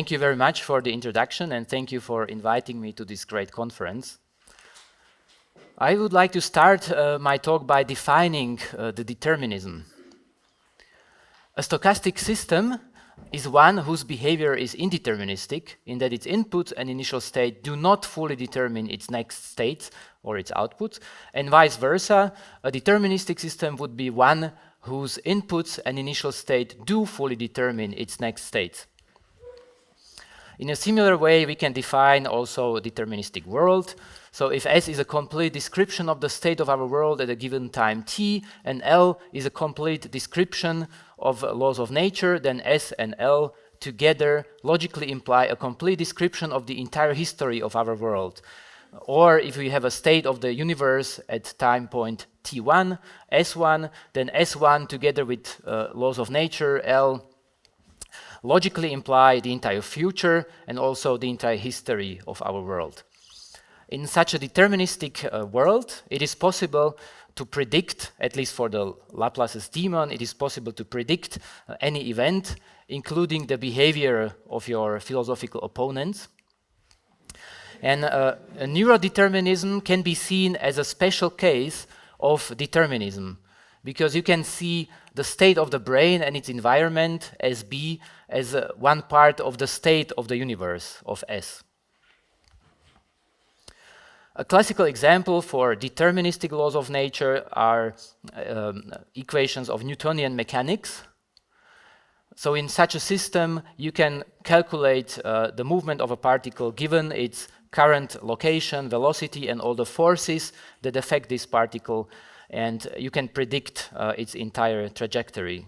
Thank you very much for the introduction, and thank you for inviting me to this great conference. I would like to start my talk by defining the determinism. A stochastic system is one whose behavior is indeterministic, in that its input and initial state do not fully determine its next state or its output, and vice versa. A deterministic system would be one whose inputs and initial state do fully determine its next state. In a similar way, we can define also a deterministic world. So if S is a complete description of the state of our world at a given time t, and L is a complete description of laws of nature, then S and L together logically imply a complete description of the entire history of our world. Or if we have a state of the universe at time point t1, S1, then S1 together with laws of nature, L, logically imply the entire future and also the entire history of our world. In such a deterministic world, it is possible to predict, at least for the Laplace's demon, it is possible to predict any event, including the behavior of your philosophical opponents. And a neurodeterminism can be seen as a special case of determinism, because you can see the state of the brain and its environment as B as one part of the state of the universe of S. A classical example for deterministic laws of nature are equations of Newtonian mechanics. So in such a system, you can calculate the movement of a particle given its current location, velocity, and all the forces that affect this particle, and you can predict its entire trajectory.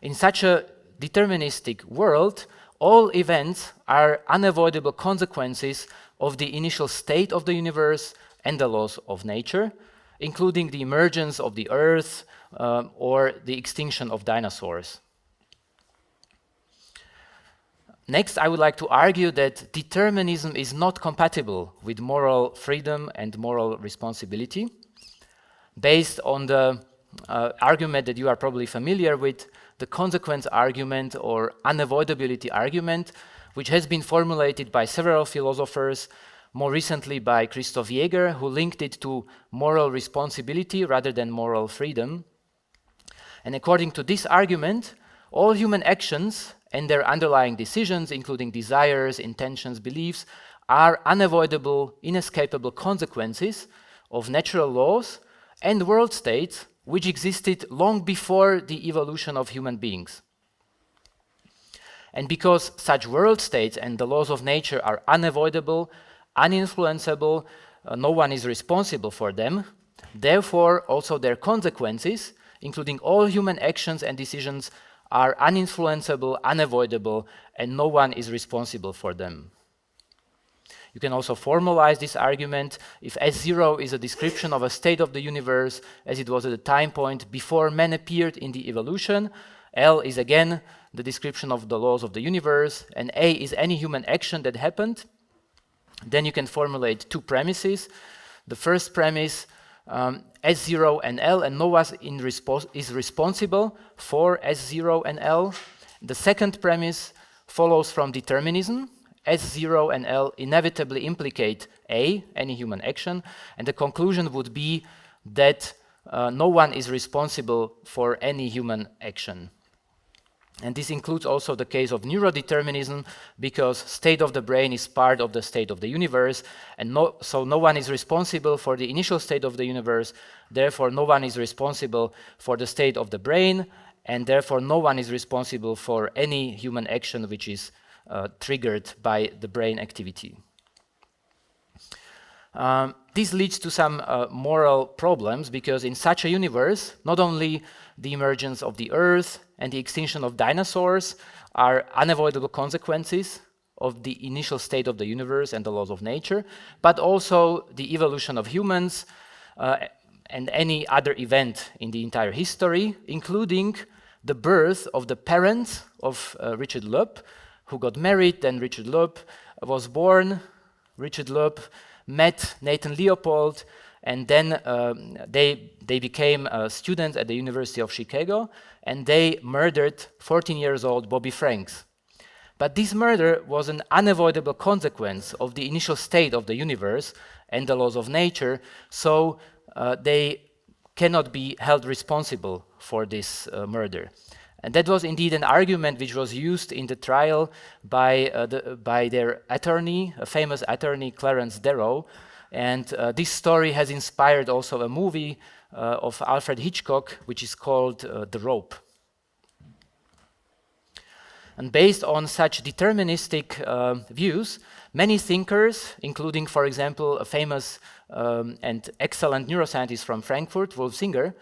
In such a deterministic world, all events are unavoidable consequences of the initial state of the universe and the laws of nature, including the emergence of the Earth or the extinction of dinosaurs. Next, I would like to argue that determinism is not compatible with moral freedom and moral responsibility. Based on the argument that you are probably familiar with, the consequence argument or unavoidability argument, which has been formulated by several philosophers, more recently by Christoph Jäger, who linked it to moral responsibility rather than moral freedom. And according to this argument, all human actions and their underlying decisions, including desires, intentions, beliefs, are unavoidable, inescapable consequences of natural laws and world states which existed long before the evolution of human beings. And because such world states and the laws of nature are unavoidable, uninfluenceable, no one is responsible for them, therefore also their consequences, including all human actions and decisions, are uninfluenceable, unavoidable, and no one is responsible for them. You can also formalize this argument if S0 is a description of a state of the universe as it was at the time point before man appeared in the evolution. L is again the description of the laws of the universe, and A is any human action that happened. Then you can formulate two premises. The first premise, S0 and L, and no one is responsible for S0 and L. The second premise follows from determinism. S0 and L inevitably implicate A, any human action, and the conclusion would be that no one is responsible for any human action. And this includes also the case of neurodeterminism, because state of the brain is part of the state of the universe, and so no one is responsible for the initial state of the universe, therefore no one is responsible for the state of the brain, and therefore no one is responsible for any human action which is triggered by the brain activity. This leads to some moral problems, because in such a universe, not only the emergence of the Earth and the extinction of dinosaurs are unavoidable consequences of the initial state of the universe and the laws of nature, but also the evolution of humans and any other event in the entire history, including the birth of the parents of Richard Loeb, who got married, then Richard Loeb was born, Richard Loeb met Nathan Leopold, and then they became students at the University of Chicago, and they murdered 14 years old Bobby Franks. But this murder was an unavoidable consequence of the initial state of the universe and the laws of nature, so they cannot be held responsible for this murder. And that was indeed an argument which was used in the trial by their attorney, a famous attorney, Clarence Darrow. And this story has inspired also a movie of Alfred Hitchcock, which is called The Rope. And based on such deterministic views, many thinkers, including, for example, a famous and excellent neuroscientist from Frankfurt, Wolf Singer,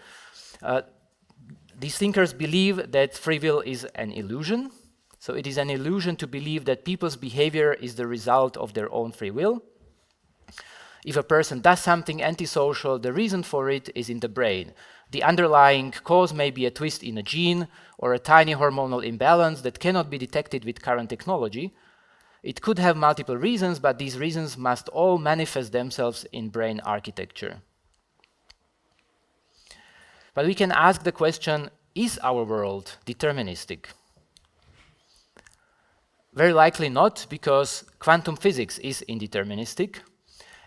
these thinkers believe that free will is an illusion. So it is an illusion to believe that people's behavior is the result of their own free will. If a person does something antisocial, the reason for it is in the brain. The underlying cause may be a twist in a gene or a tiny hormonal imbalance that cannot be detected with current technology. It could have multiple reasons, but these reasons must all manifest themselves in brain architecture. But we can ask the question, is our world deterministic? Very likely not, because quantum physics is indeterministic,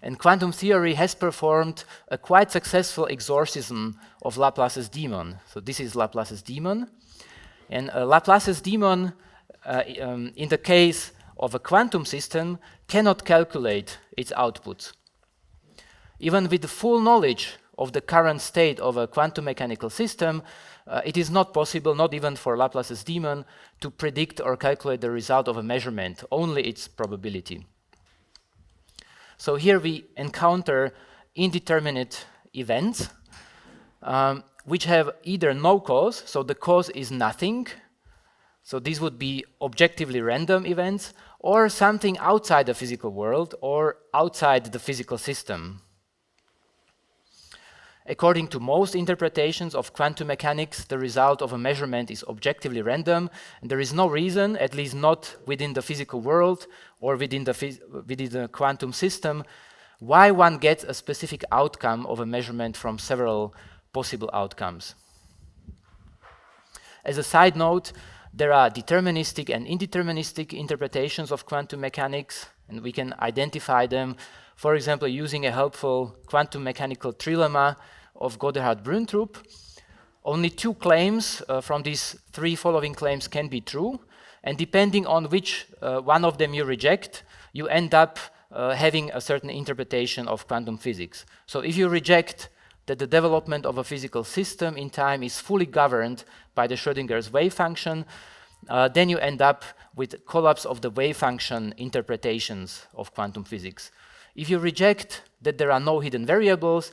and quantum theory has performed a quite successful exorcism of Laplace's demon. So this is Laplace's demon, and Laplace's demon, in the case of a quantum system, cannot calculate its output. Even with the full knowledge of the current state of a quantum mechanical system, it is not possible, not even for Laplace's demon, to predict or calculate the result of a measurement, only its probability. So here we encounter indeterminate events, which have either no cause, so the cause is nothing, so these would be objectively random events, or something outside the physical world or outside the physical system. According to most interpretations of quantum mechanics, the result of a measurement is objectively random, and there is no reason, at least not within the physical world or within the quantum system, why one gets a specific outcome of a measurement from several possible outcomes. As a side note, there are deterministic and indeterministic interpretations of quantum mechanics, and we can identify them, for example, using a helpful quantum mechanical trilemma of Godehard-Brüntrup. Only two claims from these three following claims can be true, and depending on which one of them you reject, you end up having a certain interpretation of quantum physics. So if you reject that the development of a physical system in time is fully governed by the Schrödinger's wave function, then you end up with collapse of the wave function interpretations of quantum physics. If you reject that there are no hidden variables,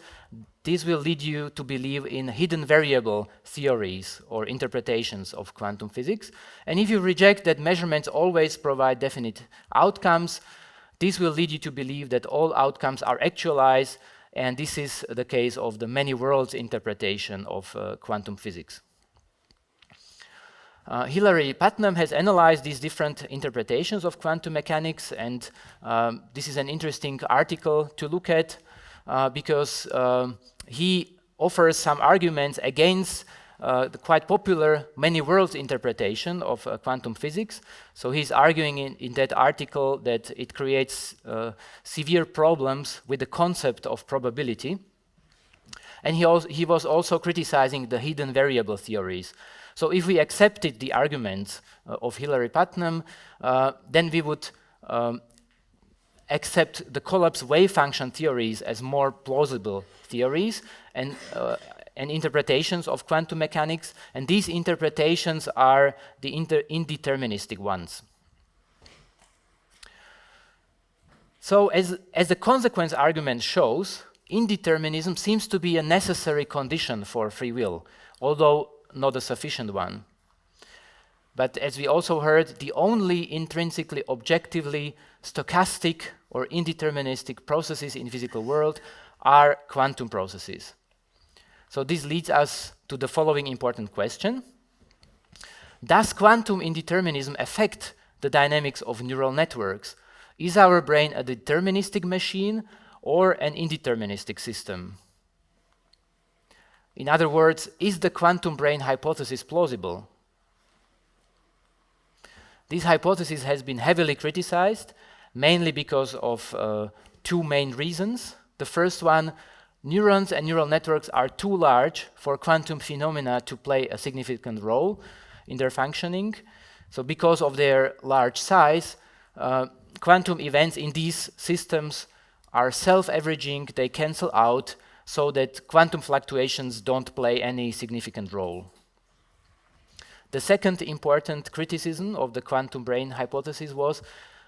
this will lead you to believe in hidden variable theories or interpretations of quantum physics. And if you reject that measurements always provide definite outcomes, this will lead you to believe that all outcomes are actualized, and this is the case of the many worlds interpretation of quantum physics. Hilary Putnam has analyzed these different interpretations of quantum mechanics, and this is an interesting article to look at because he offers some arguments against the quite popular many worlds interpretation of quantum physics. So he's arguing in that article that it creates severe problems with the concept of probability. And he was also criticizing the hidden variable theories. So if we accepted the arguments of Hilary Putnam, then we would accept the collapse wave function theories as more plausible theories and interpretations of quantum mechanics, and these interpretations are the indeterministic ones. So as the consequence argument shows, indeterminism seems to be a necessary condition for free will, although not a sufficient one. But as we also heard, the only intrinsically objectively stochastic or indeterministic processes in physical world are quantum processes. So this leads us to the following important question. Does quantum indeterminism affect the dynamics of neural networks? Is our brain a deterministic machine or an indeterministic system? In other words, is the quantum brain hypothesis plausible? This hypothesis has been heavily criticized, mainly because of two main reasons. The first one, neurons and neural networks are too large for quantum phenomena to play a significant role in their functioning. So because of their large size, quantum events in these systems are self-averaging, they cancel out, so that quantum fluctuations don't play any significant role. The second important criticism of the quantum brain hypothesis was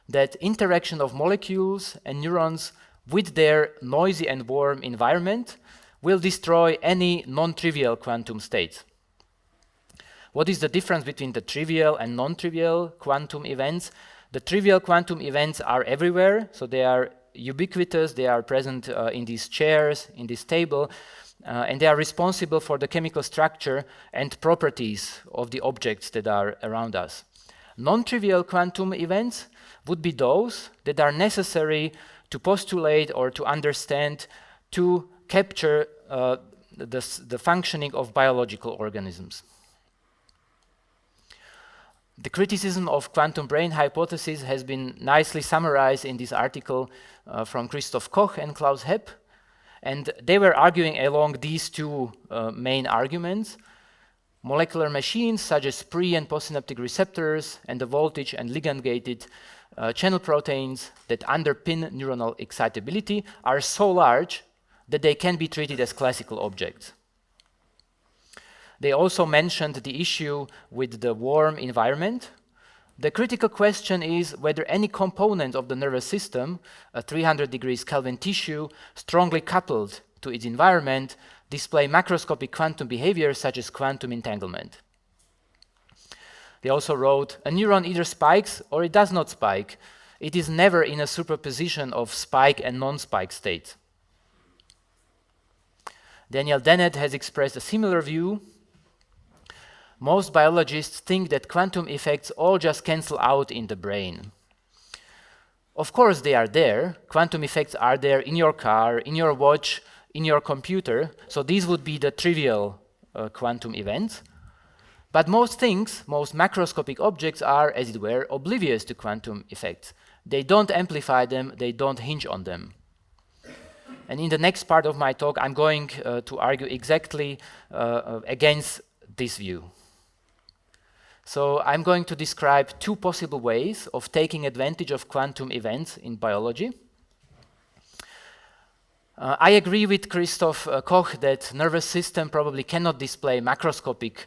that interaction of molecules and neurons with their noisy and warm environment will destroy any non-trivial quantum states. What is the difference between the trivial and non-trivial quantum events? The trivial quantum events are everywhere, so they are ubiquitous, they are present in these chairs, in this table, and they are responsible for the chemical structure and properties of the objects that are around us. Non-trivial quantum events would be those that are necessary to postulate or to understand, to capture the functioning of biological organisms. The criticism of quantum brain hypothesis has been nicely summarized in this article from Christoph Koch and Klaus Hepp, and they were arguing along these two main arguments. Molecular machines such as pre- and postsynaptic receptors and the voltage and ligand-gated channel proteins that underpin neuronal excitability are so large that they can be treated as classical objects. They also mentioned the issue with the warm environment. The critical question is whether any component of the nervous system, a 300 degrees Kelvin tissue, strongly coupled to its environment, display macroscopic quantum behavior such as quantum entanglement. They also wrote, a neuron either spikes or it does not spike. It is never in a superposition of spike and non-spike states. Daniel Dennett has expressed a similar view. Most biologists think that quantum effects all just cancel out in the brain. Of course they are there. Quantum effects are there in your car, in your watch, in your computer. So these would be the trivial quantum events. But most things, most macroscopic objects are, as it were, oblivious to quantum effects. They don't amplify them, they don't hinge on them. And in the next part of my talk, I'm going to argue exactly against this view. So I'm going to describe two possible ways of taking advantage of quantum events in biology. I agree with Christoph Koch that nervous system probably cannot display macroscopic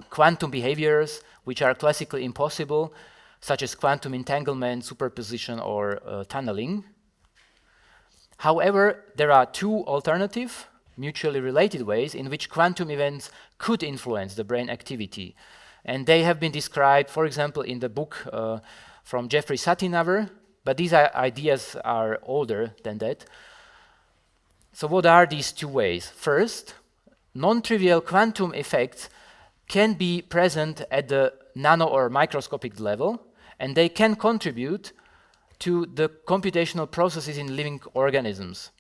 quantum behaviors which are classically impossible, such as quantum entanglement, superposition, or tunneling. However, there are two alternative, mutually related ways in which quantum events could influence the brain activity. And they have been described, for example, in the book from Jeffrey Satinaver, but these ideas are older than that. So what are these two ways? First, non-trivial quantum effects can be present at the nano or microscopic level, and they can contribute to the computational processes in living organisms.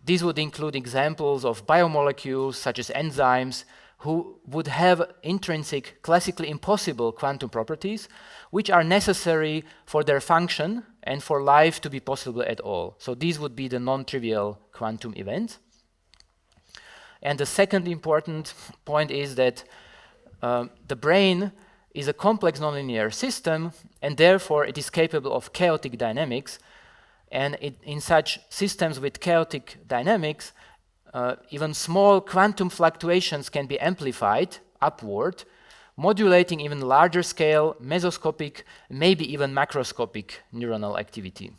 These would include examples of biomolecules such as enzymes who would have intrinsic, classically impossible quantum properties, which are necessary for their function and for life to be possible at all. So these would be the non-trivial quantum events. And the second important point is that the brain is a complex nonlinear system, and therefore it is capable of chaotic dynamics. And in such systems with chaotic dynamics, even small quantum fluctuations can be amplified upward, modulating even larger scale, mesoscopic, maybe even macroscopic neuronal activity.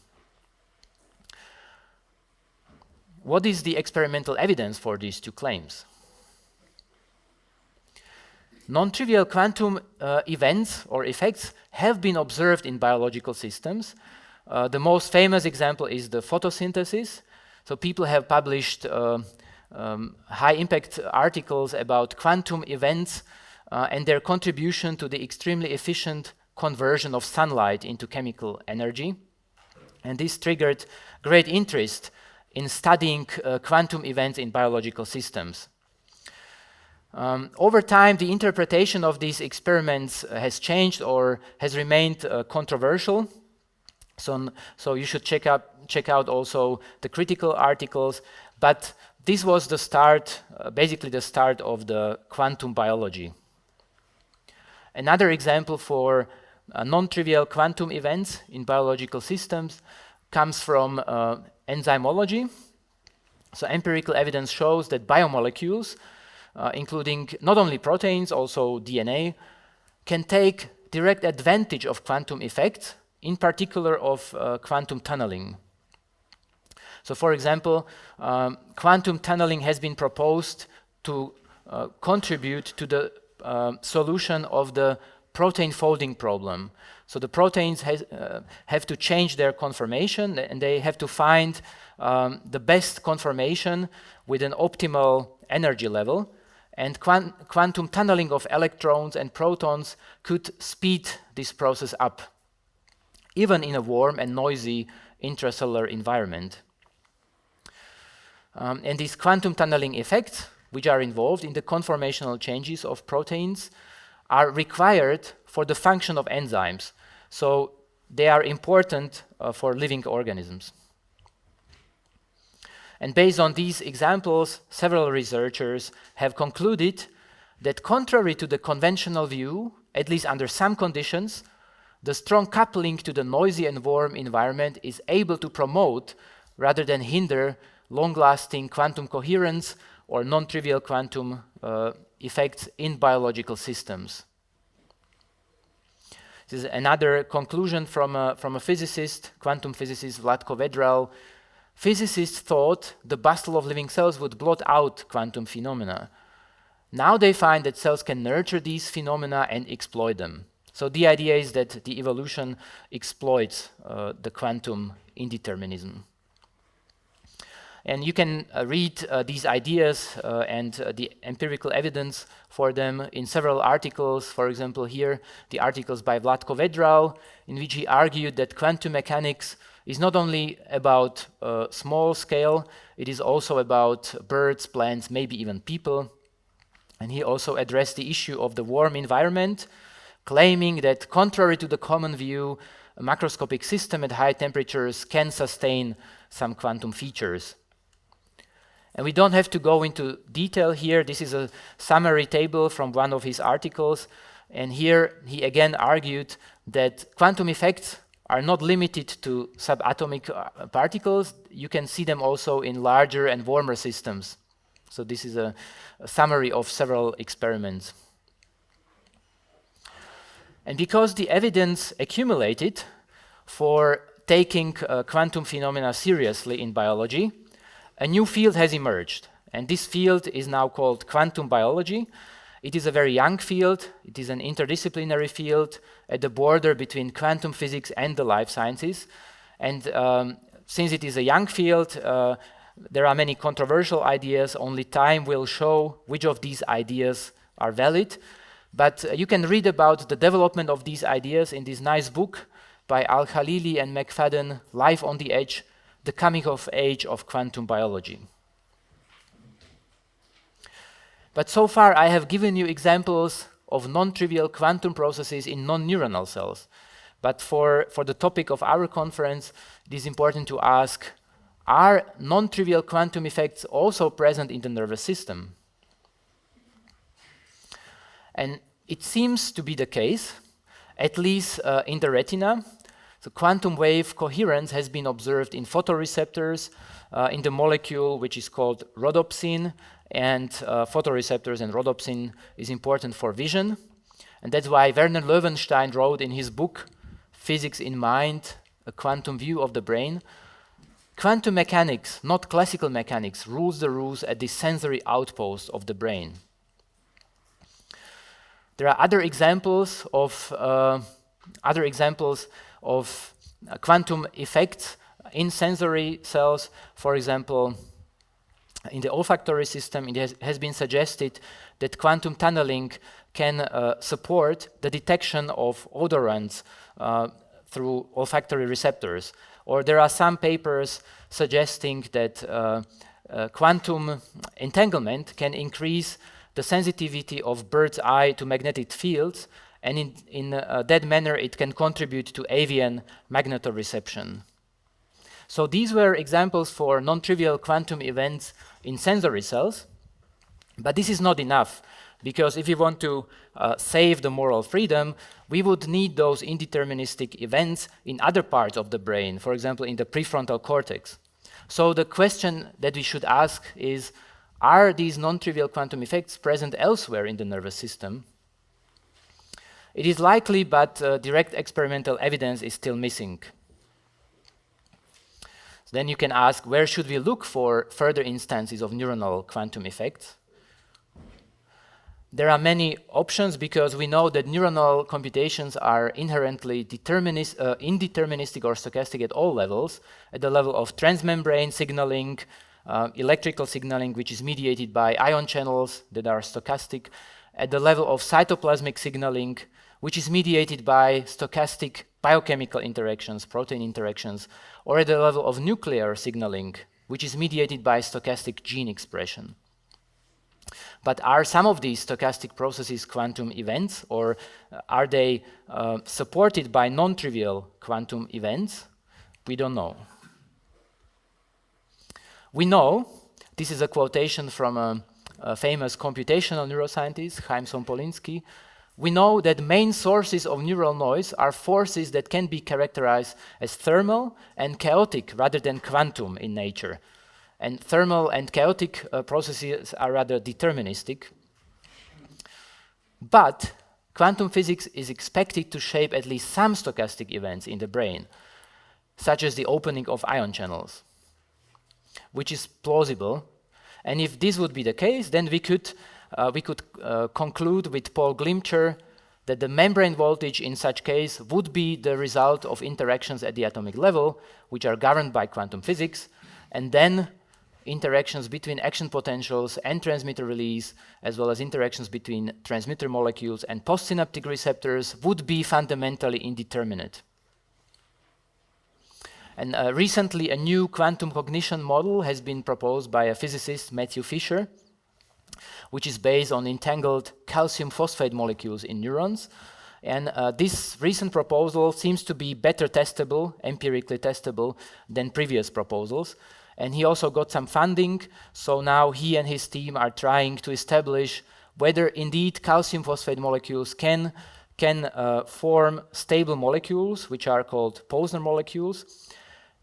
What is the experimental evidence for these two claims? Non-trivial quantum events or effects have been observed in biological systems. The most famous example is the photosynthesis. So people have published high-impact articles about quantum events and their contribution to the extremely efficient conversion of sunlight into chemical energy. And this triggered great interest in studying quantum events in biological systems. Over time, the interpretation of these experiments has changed or has remained controversial. So you should check out also the critical articles. But this was the start, basically the start of the quantum biology. Another example for non-trivial quantum events in biological systems comes from enzymology. So empirical evidence shows that biomolecules, including not only proteins, also DNA, can take direct advantage of quantum effects, in particular of quantum tunneling. So for example, quantum tunneling has been proposed to contribute to the solution of the protein folding problem. So the proteins have to change their conformation, and they have to find the best conformation with an optimal energy level. And quantum tunneling of electrons and protons could speed this process up, even in a warm and noisy intracellular environment. And these quantum tunneling effects, which are involved in the conformational changes of proteins, are required for the function of enzymes. So they are important for living organisms. And based on these examples, several researchers have concluded that contrary to the conventional view, at least under some conditions, the strong coupling to the noisy and warm environment is able to promote rather than hinder long-lasting quantum coherence or non-trivial quantum effects in biological systems. This is another conclusion from a physicist, quantum physicist Vlatko Vedral. Physicists thought the bustle of living cells would blot out quantum phenomena. Now they find that cells can nurture these phenomena and exploit them. So the idea is that the evolution exploits the quantum indeterminism. And you can read these ideas and the empirical evidence for them in several articles. For example, here, the articles by Vlatko Vedral, in which he argued that quantum mechanics is not only about small scale, it is also about birds, plants, maybe even people. And he also addressed the issue of the warm environment, claiming that contrary to the common view, a macroscopic system at high temperatures can sustain some quantum features. And we don't have to go into detail here. This is a summary table from one of his articles. And here he again argued that quantum effects are not limited to subatomic particles. You can see them also in larger and warmer systems. So this is a summary of several experiments. And because the evidence accumulated for taking quantum phenomena seriously in biology, a new field has emerged, and this field is now called quantum biology. It is a very young field. It is an interdisciplinary field at the border between quantum physics and the life sciences. And since it is a young field, there are many controversial ideas. Only time will show which of these ideas are valid. But you can read about the development of these ideas in this nice book by Al-Khalili and McFadden, Life on the Edge, The Coming of Age of Quantum Biology. But so far I have given you examples of non-trivial quantum processes in non-neuronal cells. But for the topic of our conference, it is important to ask, are non-trivial quantum effects also present in the nervous system? And it seems to be the case, at least in the retina. So quantum wave coherence has been observed in photoreceptors, in the molecule which is called rhodopsin, and photoreceptors and rhodopsin is important for vision. And that's why Werner Löwenstein wrote in his book, Physics in Mind, A Quantum View of the Brain, quantum mechanics, not classical mechanics, rules the roost at the sensory outpost of the brain. There are other examples of quantum effects in sensory cells. For example, in the olfactory system, it has been suggested that quantum tunneling can support the detection of odorants through olfactory receptors. Or there are some papers suggesting that quantum entanglement can increase the sensitivity of bird's eye to magnetic fields, and in that manner it can contribute to avian magnetoreception. So these were examples for non-trivial quantum events in sensory cells, but this is not enough, because if we want to save the moral freedom, we would need those indeterministic events in other parts of the brain, for example in the prefrontal cortex. So the question that we should ask is, are these non-trivial quantum effects present elsewhere in the nervous system? It is likely, but direct experimental evidence is still missing. So then you can ask, where should we look for further instances of neuronal quantum effects? There are many options, because we know that neuronal computations are inherently indeterministic or stochastic at all levels, at the level of transmembrane signaling, electrical signaling, which is mediated by ion channels that are stochastic, at the level of cytoplasmic signaling, which is mediated by stochastic biochemical interactions, protein interactions, or at the level of nuclear signaling, which is mediated by stochastic gene expression. But are some of these stochastic processes quantum events, or are they supported by non-trivial quantum events? We don't know. We know, this is a quotation from a famous computational neuroscientist, Chaim Sompolinsky, we know that main sources of neural noise are forces that can be characterized as thermal and chaotic rather than quantum in nature. And thermal and chaotic processes are rather deterministic. But quantum physics is expected to shape at least some stochastic events in the brain, such as the opening of ion channels, which is plausible. And if this would be the case, then we could conclude with Paul Glimcher that the membrane voltage in such case would be the result of interactions at the atomic level, which are governed by quantum physics, and then interactions between action potentials and transmitter release, as well as interactions between transmitter molecules and postsynaptic receptors, would be fundamentally indeterminate. And recently a new quantum cognition model has been proposed by a physicist, Matthew Fisher, which is based on entangled calcium phosphate molecules in neurons. And this recent proposal seems to be better testable, empirically testable, than previous proposals. And he also got some funding, so now he and his team are trying to establish whether indeed calcium phosphate molecules can form stable molecules, which are called Posner molecules.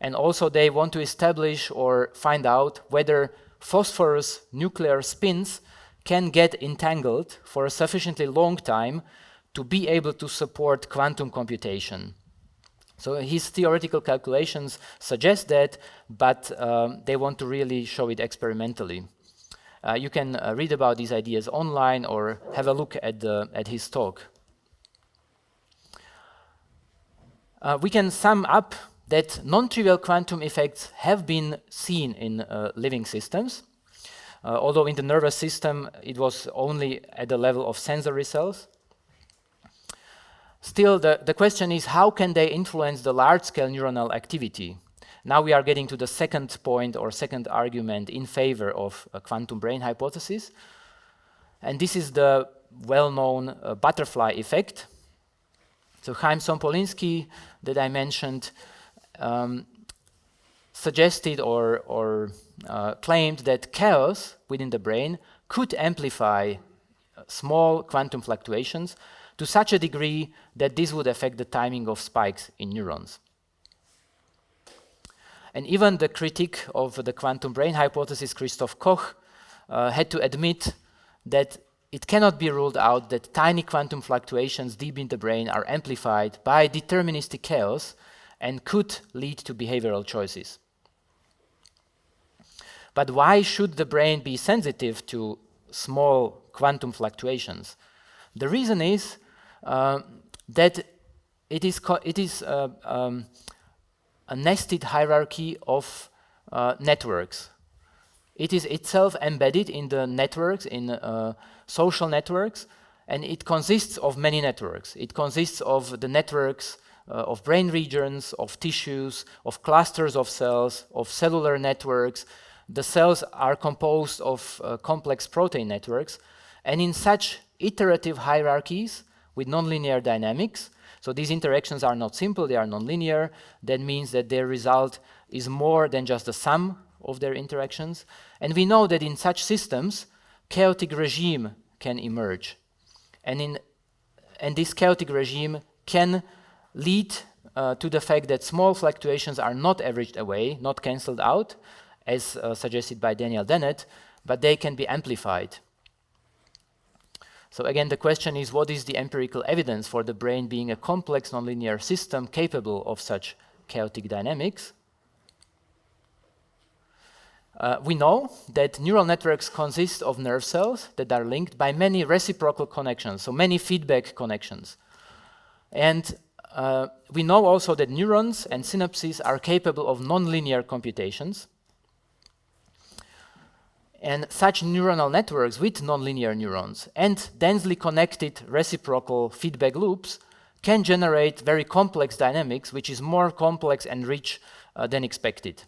And also they want to establish or find out whether phosphorus nuclear spins can get entangled for a sufficiently long time to be able to support quantum computation. So his theoretical calculations suggest that, but they want to really show it experimentally. You can read about these ideas online or have a look at his talk. We can sum up that non-trivial quantum effects have been seen in living systems, although in the nervous system it was only at the level of sensory cells. Still, the question is, how can they influence the large-scale neuronal activity? Now we are getting to the second point or second argument in favor of a quantum brain hypothesis. And this is the well-known butterfly effect. So Chaim Sompolinsky, that I mentioned, suggested or claimed that chaos within the brain could amplify small quantum fluctuations to such a degree that this would affect the timing of spikes in neurons. And even the critic of the quantum brain hypothesis, Christoph Koch, had to admit that it cannot be ruled out that tiny quantum fluctuations deep in the brain are amplified by deterministic chaos and could lead to behavioral choices. But why should the brain be sensitive to small quantum fluctuations? The reason is that it is a nested hierarchy of networks. It is itself embedded in the networks, in social networks, and it consists of many networks. It consists of the networks of brain regions, of tissues, of clusters of cells, of cellular networks. The cells are composed of complex protein networks, And in such iterative hierarchies with nonlinear dynamics, so these interactions are not simple, they are nonlinear. That means that their result is more than just the sum of their interactions. And we know that in such systems, chaotic regime can emerge. And this chaotic regime can lead to the fact that small fluctuations are not averaged away, not cancelled out, as suggested by Daniel Dennett, but they can be amplified. So again, the question is, what is the empirical evidence for the brain being a complex nonlinear system capable of such chaotic dynamics? We know that neural networks consist of nerve cells that are linked by many reciprocal connections, so many feedback connections. And we know also that neurons and synapses are capable of nonlinear computations. And such neuronal networks with nonlinear neurons and densely connected reciprocal feedback loops can generate very complex dynamics, which is more complex and rich than expected.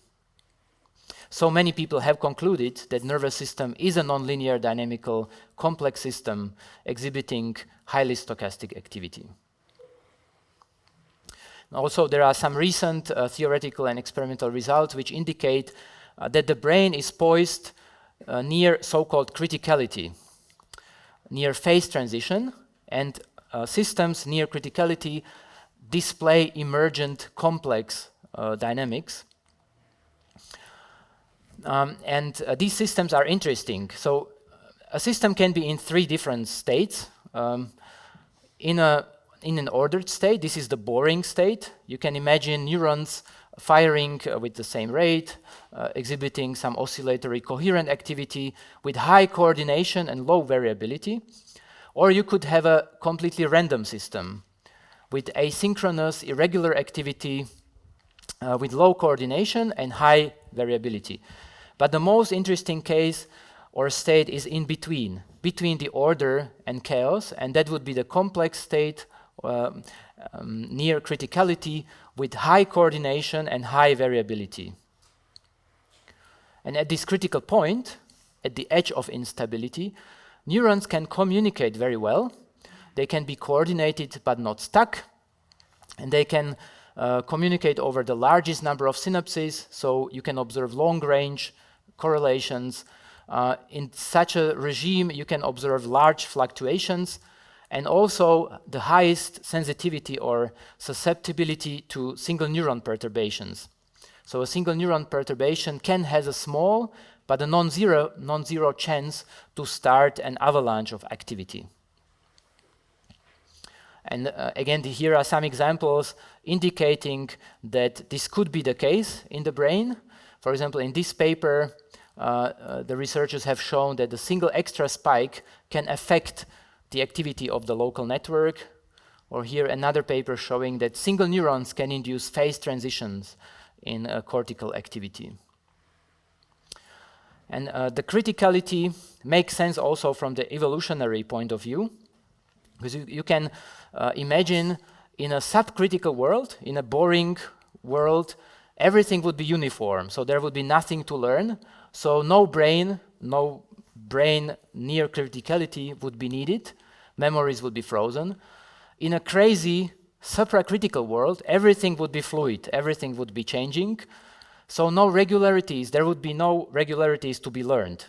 So many people have concluded that nervous system is a nonlinear dynamical complex system exhibiting highly stochastic activity. Also, there are some recent theoretical and experimental results which indicate that the brain is poised near so-called criticality, near phase transition, and systems near criticality display emergent complex dynamics. These systems are interesting. So a system can be in three different states. In an ordered state, this is the boring state. You can imagine neurons firing with the same rate, exhibiting some oscillatory coherent activity with high coordination and low variability. Or you could have a completely random system with asynchronous, irregular activity with low coordination and high variability. But the most interesting case or state is in between the order and chaos, and that would be the complex state near criticality with high coordination and high variability. And at this critical point, at the edge of instability, neurons can communicate very well. They can be coordinated but not stuck, and they can communicate over the largest number of synapses, so you can observe long-range correlations. In such a regime, you can observe large fluctuations and also the highest sensitivity or susceptibility to single neuron perturbations. So a single neuron perturbation can have a small but a non-zero chance to start an avalanche of activity. And again, here are some examples indicating that this could be the case in the brain. For example, in this paper, the researchers have shown that a single extra spike can affect the activity of the local network. Or here another paper showing that single neurons can induce phase transitions in cortical activity. And the criticality makes sense also from the evolutionary point of view, because you can imagine in a subcritical world, in a boring world, everything would be uniform, so there would be nothing to learn, so no brain near criticality would be needed, memories would be frozen. In a crazy supracritical world, everything would be fluid, everything would be changing, so no regularities, there would be no regularities to be learned.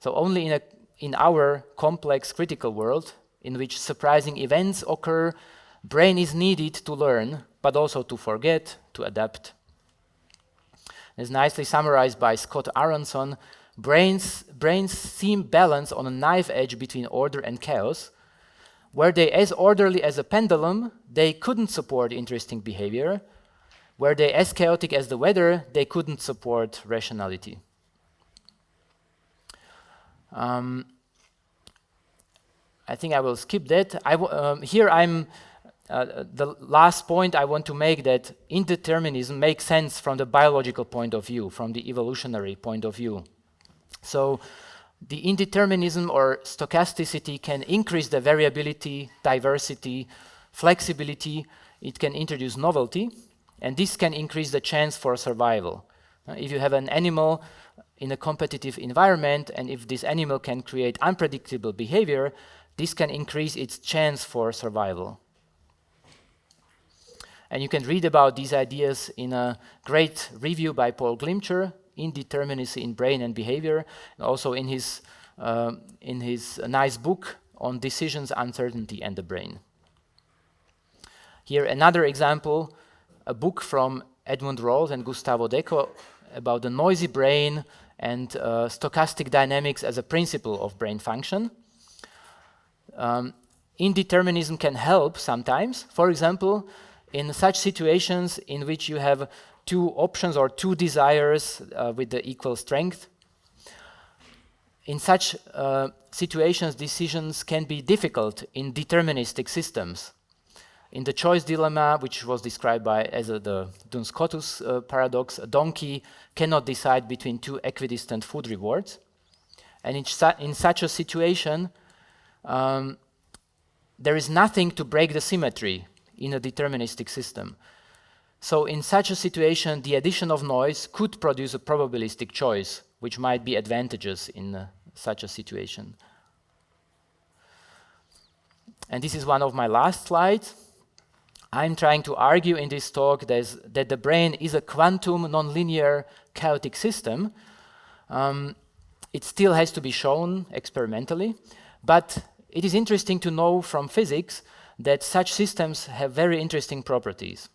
So only in our complex critical world, in which surprising events occur, brain is needed to learn, but also to forget, to adapt. As nicely summarized by Scott Aronson, brains seem balanced on a knife edge between order and chaos. Were they as orderly as a pendulum, they couldn't support interesting behavior. Were they as chaotic as the weather, they couldn't support rationality. I think I will skip that. The last point I want to make, that indeterminism makes sense from the biological point of view, from the evolutionary point of view. So the indeterminism or stochasticity can increase the variability, diversity, flexibility. It can introduce novelty, and this can increase the chance for survival. If you have an animal in a competitive environment, and if this animal can create unpredictable behavior, this can increase its chance for survival. And you can read about these ideas in a great review by Paul Glimcher, Indeterminacy in Brain and Behavior, and also in his nice book on Decisions, Uncertainty, and the Brain. Here another example, a book from Edmund Rawls and Gustavo Deco about the noisy brain and stochastic dynamics as a principle of brain function. Indeterminism can help sometimes. For example, in such situations in which you have two options or two desires with the equal strength. In such situations, decisions can be difficult in deterministic systems. In the choice dilemma, which was described as the Duns-Scotus paradox, a donkey cannot decide between two equidistant food rewards. And in such a situation, there is nothing to break the symmetry in a deterministic system. So in such a situation, the addition of noise could produce a probabilistic choice, which might be advantageous in such a situation. And this is one of my last slides. I'm trying to argue in this talk that the brain is a quantum nonlinear chaotic system. It still has to be shown experimentally, but it is interesting to know from physics that such systems have very interesting properties.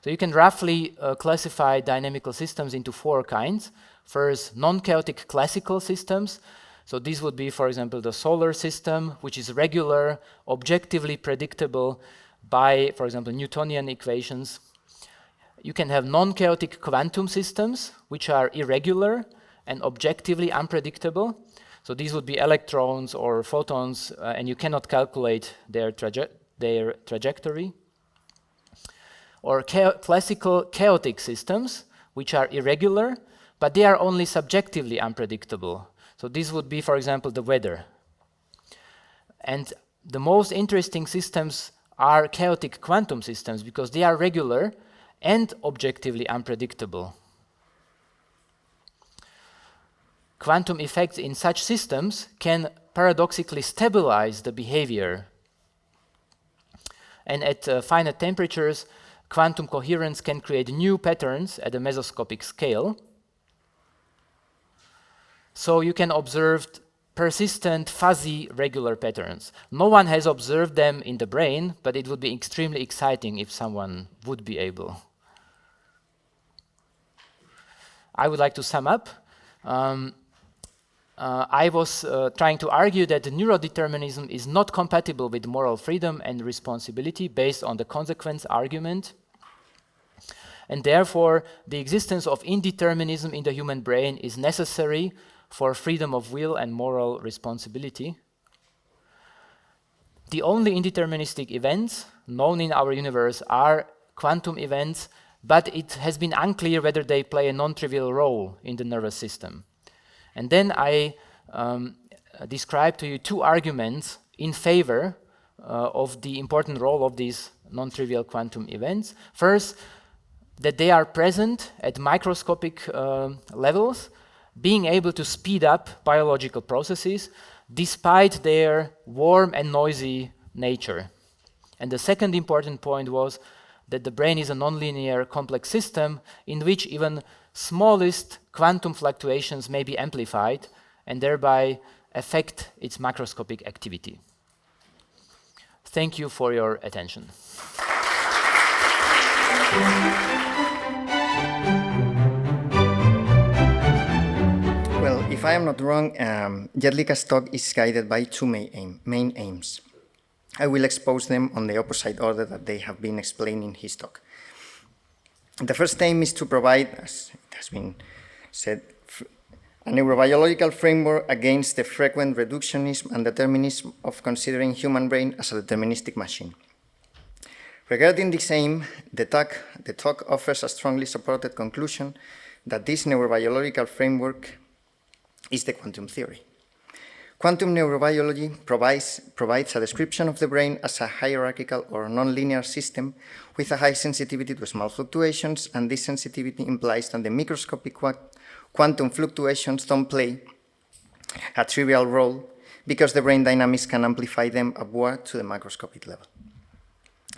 So you can roughly classify dynamical systems into four kinds. First, non-chaotic classical systems. So these would be, for example, the solar system, which is regular, objectively predictable by, for example, Newtonian equations. You can have non-chaotic quantum systems, which are irregular and objectively unpredictable. So these would be electrons or photons, and you cannot calculate their trajectory. Or classical chaotic systems, which are irregular, but they are only subjectively unpredictable. So this would be, for example, the weather. And the most interesting systems are chaotic quantum systems because they are regular and objectively unpredictable. Quantum effects in such systems can paradoxically stabilize the behavior. And at finite temperatures, quantum coherence can create new patterns at a mesoscopic scale. So you can observe persistent, fuzzy, regular patterns. No one has observed them in the brain, but it would be extremely exciting if someone would be able. I would like to sum up. I was trying to argue that neurodeterminism is not compatible with moral freedom and responsibility based on the consequence argument. And therefore, the existence of indeterminism in the human brain is necessary for freedom of will and moral responsibility. The only indeterministic events known in our universe are quantum events, but it has been unclear whether they play a non-trivial role in the nervous system. And then I described to you two arguments in favor of the important role of these non-trivial quantum events. First, that they are present at microscopic levels, being able to speed up biological processes despite their warm and noisy nature. And the second important point was that the brain is a nonlinear complex system in which even smallest quantum fluctuations may be amplified and thereby affect its macroscopic activity. Thank you for your attention. Well, if I am not wrong, Jedlička's talk is guided by two main aims. I will expose them on the opposite order that they have been explained in his talk. The first aim is to provide, as it has been said, a neurobiological framework against the frequent reductionism and determinism of considering human brain as a deterministic machine. Regarding this aim, the talk offers a strongly supported conclusion that this neurobiological framework is the quantum theory. Quantum neurobiology provides a description of the brain as a hierarchical or nonlinear system with a high sensitivity to small fluctuations, and this sensitivity implies that the microscopic quantum fluctuations don't play a trivial role because the brain dynamics can amplify them upward to the macroscopic level.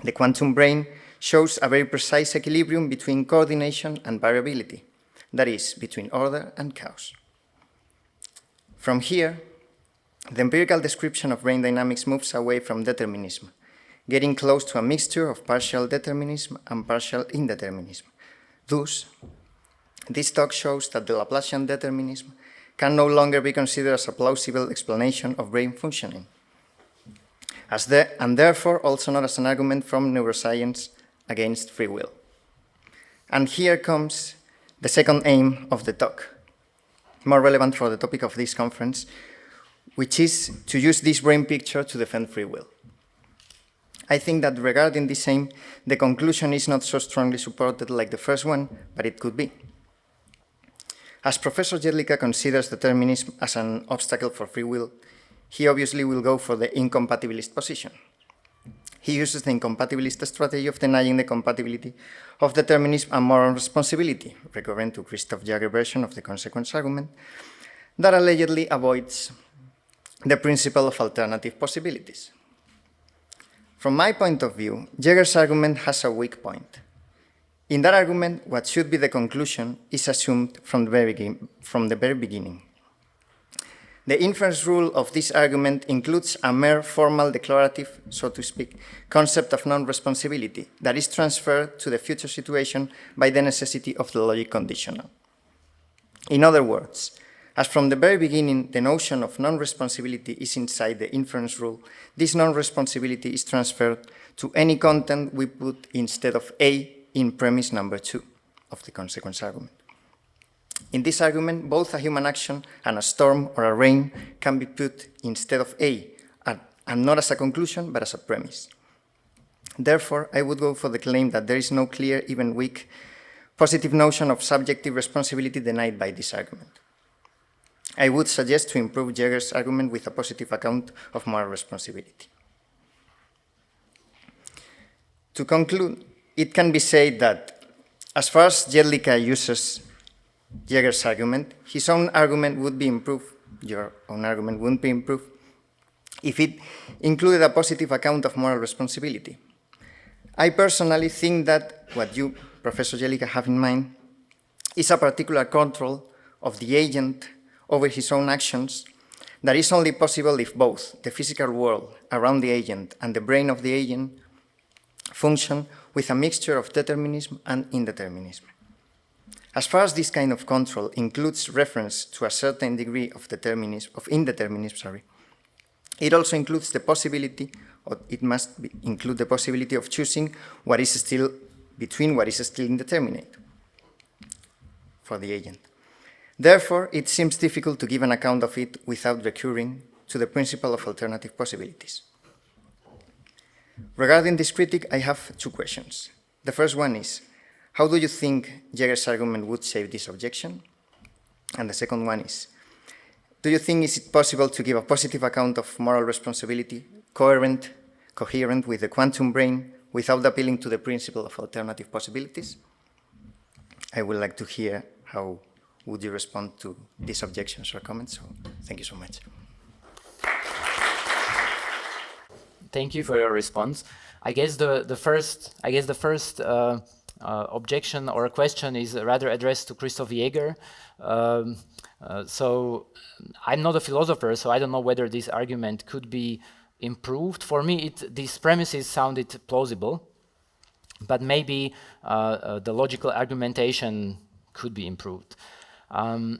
The quantum brain shows a very precise equilibrium between coordination and variability, that is, between order and chaos. From here, the empirical description of brain dynamics moves away from determinism, getting close to a mixture of partial determinism and partial indeterminism. Thus, this talk shows that the Laplacian determinism can no longer be considered as a plausible explanation of brain functioning, and therefore also not as an argument from neuroscience against free will. And here comes the second aim of the talk, more relevant for the topic of this conference, which is to use this brain picture to defend free will. I think that regarding this aim, the conclusion is not so strongly supported like the first one, but it could be. As Professor Jedlička considers determinism as an obstacle for free will, he obviously will go for the incompatibilist position. He uses the incompatibilist strategy of denying the compatibility of determinism and moral responsibility, recurring to Christoph Jäger version of the consequence argument, that allegedly avoids the principle of alternative possibilities. From my point of view, Jäger's argument has a weak point. In that argument, what should be the conclusion is assumed from the very beginning. The inference rule of this argument includes a mere formal declarative, so to speak, concept of non-responsibility that is transferred to the future situation by the necessity of the logic conditional. In other words, as from the very beginning the notion of non-responsibility is inside the inference rule, this non-responsibility is transferred to any content we put instead of A in premise number 2 of the consequence argument. In this argument, both a human action and a storm or a rain can be put instead of A, and not as a conclusion, but as a premise. Therefore, I would go for the claim that there is no clear, even weak, positive notion of subjective responsibility denied by this argument. I would suggest to improve Jäger's argument with a positive account of moral responsibility. To conclude, it can be said that as far as Jedlička uses Jäger's argument, his own argument would be improved, your own argument wouldn't be improved, if it included a positive account of moral responsibility. I personally think that what you, Professor Jedlička, have in mind is a particular control of the agent over his own actions that is only possible if both the physical world around the agent and the brain of the agent function with a mixture of determinism and indeterminism. As far as this kind of control includes reference to a certain degree of indeterminism, it also includes the possibility, or it must include the possibility of choosing what is still indeterminate for the agent. Therefore, it seems difficult to give an account of it without recurring to the principle of alternative possibilities. Regarding this critique, I have two questions. The first one is, how do you think Jäger's argument would save this objection? And the second one is, do you think is it possible to give a positive account of moral responsibility, coherent with the quantum brain, without appealing to the principle of alternative possibilities? I would like to hear how would you respond to these objections or comments. So thank you so much. Thank you for your response. I guess the first objection or question is rather addressed to Christoph Jäger. So I'm not a philosopher, so I don't know whether this argument could be improved. For me, these premises sounded plausible, but maybe the logical argumentation could be improved. And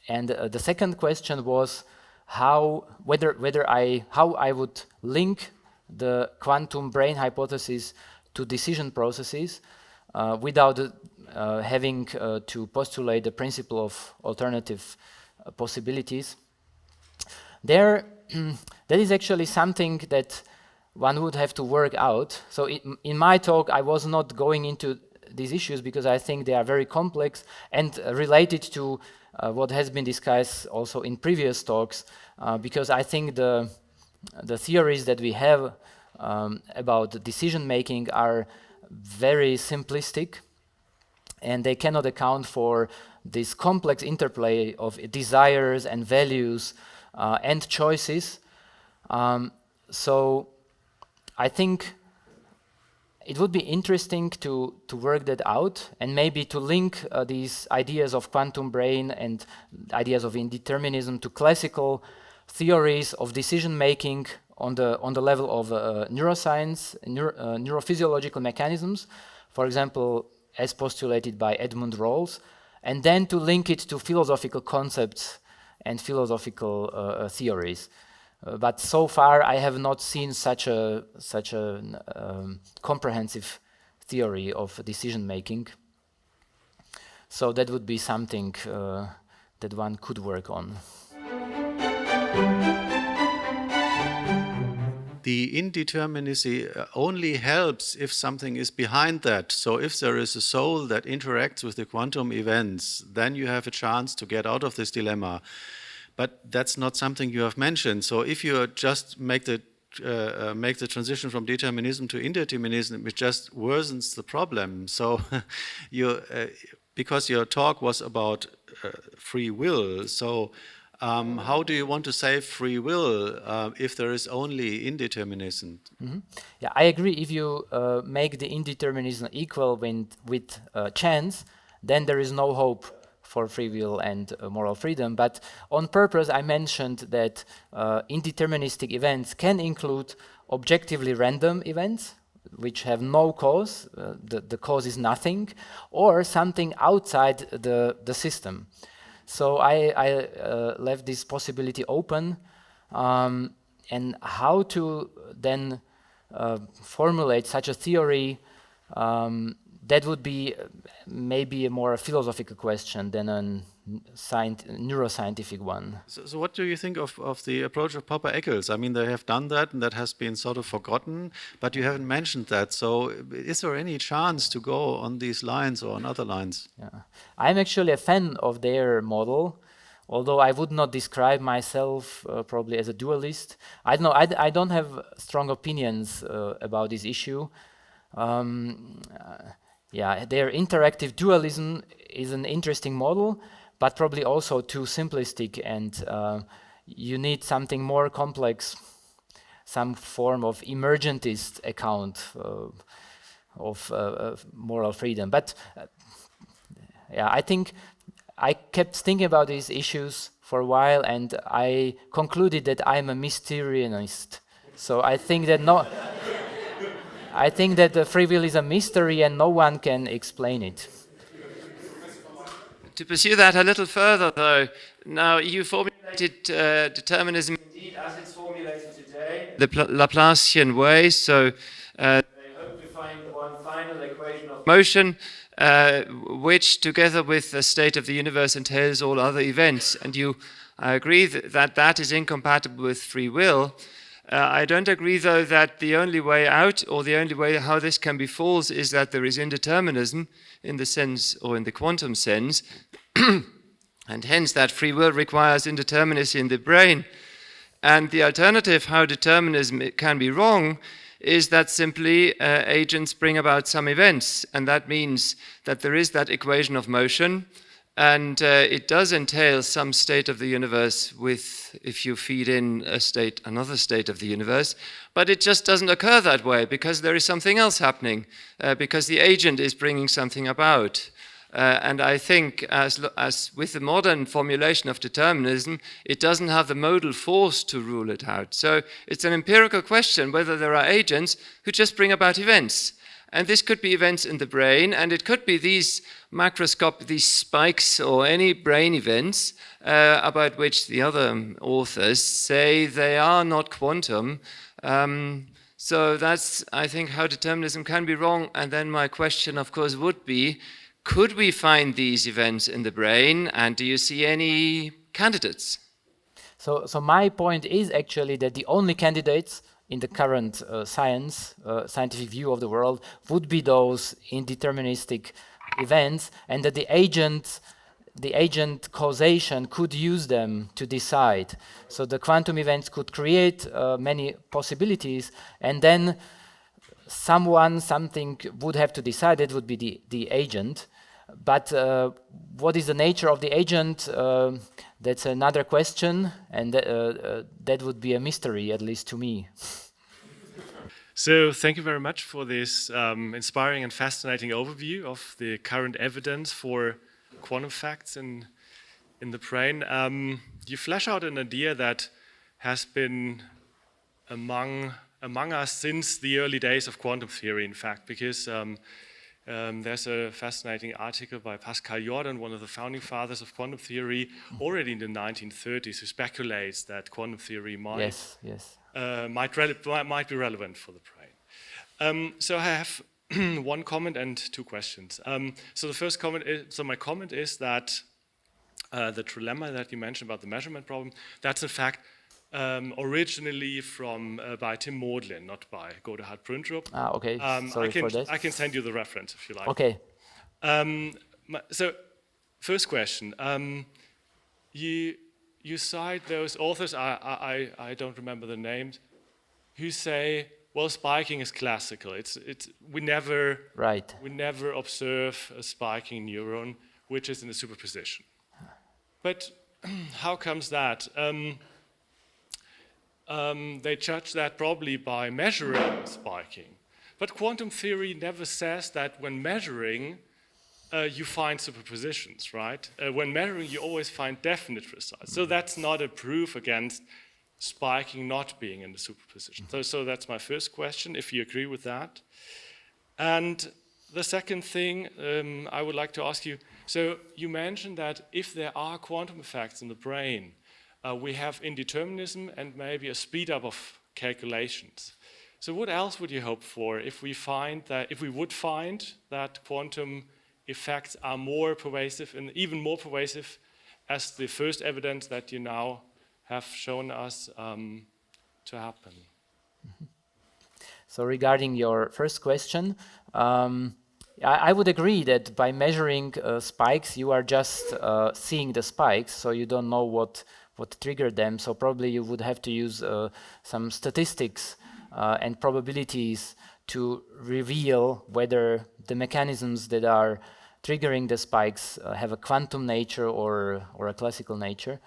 the second question was how I would link the quantum brain hypothesis to decision processes without having to postulate the principle of alternative possibilities. That is actually something that one would have to work out. So in my talk, I was not going into these issues because I think they are very complex and related to what has been discussed also in previous talks, because I think the theories that we have about decision making are very simplistic, and they cannot account for this complex interplay of desires and values and choices. So I think it would be interesting to work that out and maybe to link these ideas of quantum brain and ideas of indeterminism to classical theories of decision making on the level of neuroscience, neurophysiological mechanisms, for example, as postulated by Edmund Rawls, and then to link it to philosophical concepts and philosophical theories. But so far, I have not seen such a comprehensive theory of decision making. So that would be something that one could work on. The indeterminacy only helps if something is behind that. So if there is a soul that interacts with the quantum events, then you have a chance to get out of this dilemma. But that's not something you have mentioned. So if you just make the transition from determinism to indeterminism, it just worsens the problem. So because your talk was about free will, so how do you want to save free will if there is only indeterminism? Mm-hmm. Yeah, I agree. If you make the indeterminism equal with chance, then there is no hope for free will and moral freedom. But on purpose, I mentioned that indeterministic events can include objectively random events, which have no cause, the cause is nothing, or something outside the system. So I left this possibility open, and how to then formulate such a theory, that would be maybe a more philosophical question than a neuroscientific one. So what do you think of the approach of Popper Eccles? I mean, they have done that, and that has been sort of forgotten, but you haven't mentioned that. So is there any chance to go on these lines or on other lines? Yeah. I'm actually a fan of their model, although I would not describe myself probably as a dualist. I don't have strong opinions about this issue. Yeah, their interactive dualism is an interesting model, but probably also too simplistic, and you need something more complex, some form of emergentist account of moral freedom. But yeah, I think I kept thinking about these issues for a while, and I concluded that I'm a Mysterianist. So I think that I think that the free will is a mystery and no one can explain it. To pursue that a little further, though, now you formulated determinism indeed as it's formulated today, the Laplacian way, so they hope to find one final equation of motion, which together with the state of the universe entails all other events. And you agree that is incompatible with free will. I don't agree, though, that the only way out, or the only way how this can be false, is that there is indeterminism in the sense, or in the quantum sense, and hence that free will requires indeterminacy in the brain. And the alternative, how determinism can be wrong, is that simply agents bring about some events, and that means that there is that equation of motion, and it does entail some state of the universe with, if you feed in another state of the universe, but it just doesn't occur that way because there is something else happening, because the agent is bringing something about. And I think as with the modern formulation of determinism, it doesn't have the modal force to rule it out. So it's an empirical question whether there are agents who just bring about events. And this could be events in the brain, and it could be these these spikes or any brain events about which the other authors say they are not quantum. So that's, I think, how determinism can be wrong. And then my question, of course, would be, could we find these events in the brain, and do you see any candidates? So my point is actually that the only candidates in the current scientific view of the world, would be those indeterministic events, and that the agent causation could use them to decide. So the quantum events could create many possibilities, and then something would have to decide. It would be the agent. But what is the nature of the agent? That's another question, and that would be a mystery, at least to me. So thank you very much for this inspiring and fascinating overview of the current evidence for quantum facts in the brain. You flesh out an idea that has been among us since the early days of quantum theory, in fact, because there's a fascinating article by Pascal Jordan, one of the founding fathers of quantum theory, already in the 1930s, who speculates that quantum theory might be relevant for the brain. So I have one comment and two questions. So the first comment is, my comment is that the trilemma that you mentioned about the measurement problem, that's in fact originally by Tim Maudlin, not by Godehard Bründrup. Okay, sorry for that. I can send you the reference if you like. Okay. So, first question. You cite those authors, I don't remember the names, who say, well, spiking is classical. We never observe a spiking neuron which is in a superposition. But how comes that? They judge that probably by measuring spiking. But quantum theory never says that when measuring, you find superpositions, right? When measuring, you always find definite results. So that's not a proof against spiking not being in the superposition. So that's my first question, if you agree with that. And the second thing I would like to ask you, so you mentioned that if there are quantum effects in the brain, we have indeterminism and maybe a speed up of calculations. So what else would you hope for if we would find that quantum effects are more pervasive and even more pervasive as the first evidence that you now have shown us to happen? So regarding your first question, I would agree that by measuring spikes, you are just seeing the spikes, so you don't know what triggered them. So probably you would have to use some statistics and probabilities to reveal whether the mechanisms that are triggering the spikes have a quantum nature or a classical nature.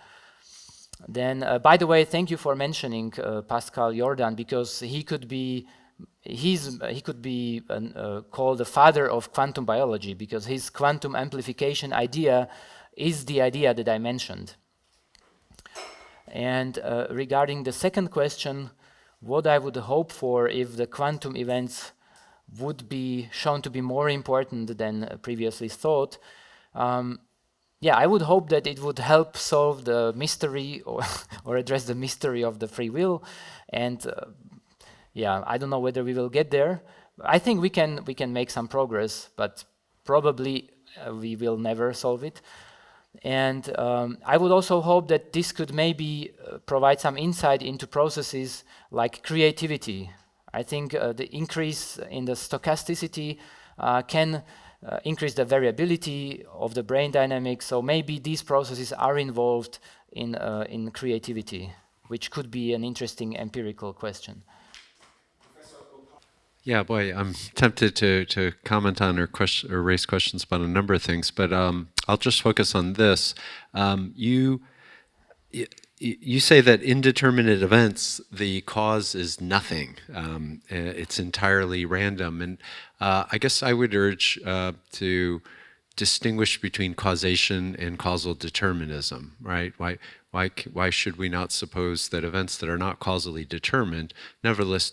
Then, by the way, thank you for mentioning Pascal Jordan, because he could be called the father of quantum biology, because his quantum amplification idea is the idea that I mentioned. And regarding the second question, what I would hope for if the quantum events would be shown to be more important than previously thought, I would hope that it would help solve the mystery or address the mystery of the free will. And I don't know whether we will get there. I think we can make some progress, but probably we will never solve it. And I would also hope that this could maybe provide some insight into processes like creativity. I think the increase in the stochasticity can increase the variability of the brain dynamics. So maybe these processes are involved in creativity, which could be an interesting empirical question. Yeah, boy, I'm tempted to comment on or raise questions about a number of things, but I'll just focus on this. You say that indeterminate events, the cause is nothing. It's entirely random, and I guess I would urge to distinguish between causation and causal determinism, right? Why should we not suppose that events that are not causally determined nevertheless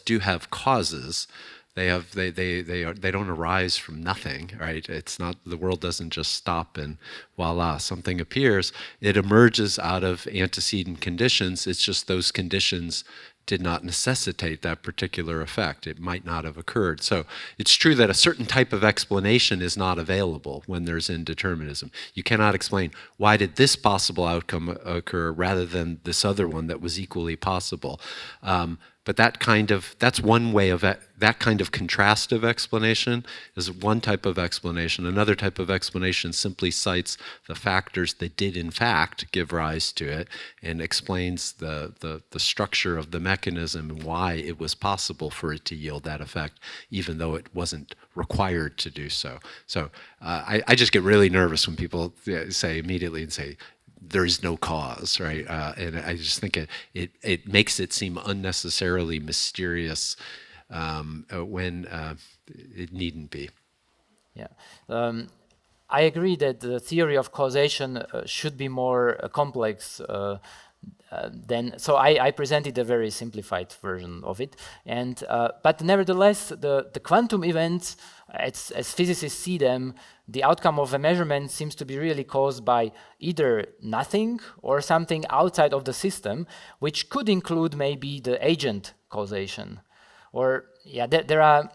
do have causes? They don't arise from nothing, right? It's not, the world doesn't just stop and voila, something appears. It emerges out of antecedent conditions. It's just those conditions did not necessitate that particular effect. It might not have occurred. So it's true that a certain type of explanation is not available when there's indeterminism. You cannot explain why did this possible outcome occur rather than this other one that was equally possible. But that's one way of that kind of contrastive explanation is one type of explanation. Another type of explanation simply cites the factors that did in fact give rise to it and explains the structure of the mechanism and why it was possible for it to yield that effect, even though it wasn't required to do so. So I just get really nervous when people say immediately and say, there is no cause, right? And I just think it makes it seem unnecessarily mysterious when it needn't be. Yeah. I agree that the theory of causation should be more complex so I presented a very simplified version of it, and but nevertheless, the quantum events, as physicists see them, the outcome of a measurement seems to be really caused by either nothing or something outside of the system, which could include maybe the agent causation, or there are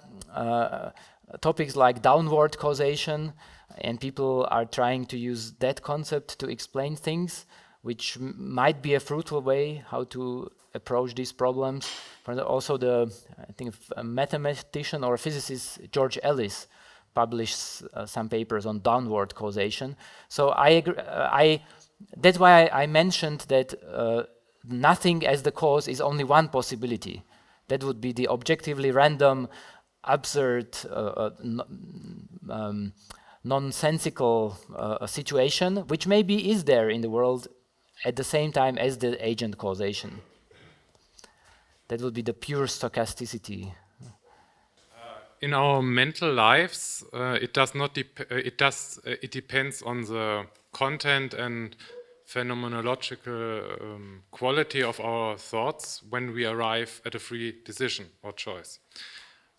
topics like downward causation, and people are trying to use that concept to explain things, which might be a fruitful way how to approach these problems. Also, I think a mathematician or physicist, George Ellis, published some papers on downward causation. So I agree. That's why I mentioned that nothing as the cause is only one possibility. That would be the objectively random, absurd, nonsensical situation, which maybe is there in the world at the same time as the agent causation. That would be the pure stochasticity. In our mental lives, it does not. It depends on the content and phenomenological quality of our thoughts when we arrive at a free decision or choice.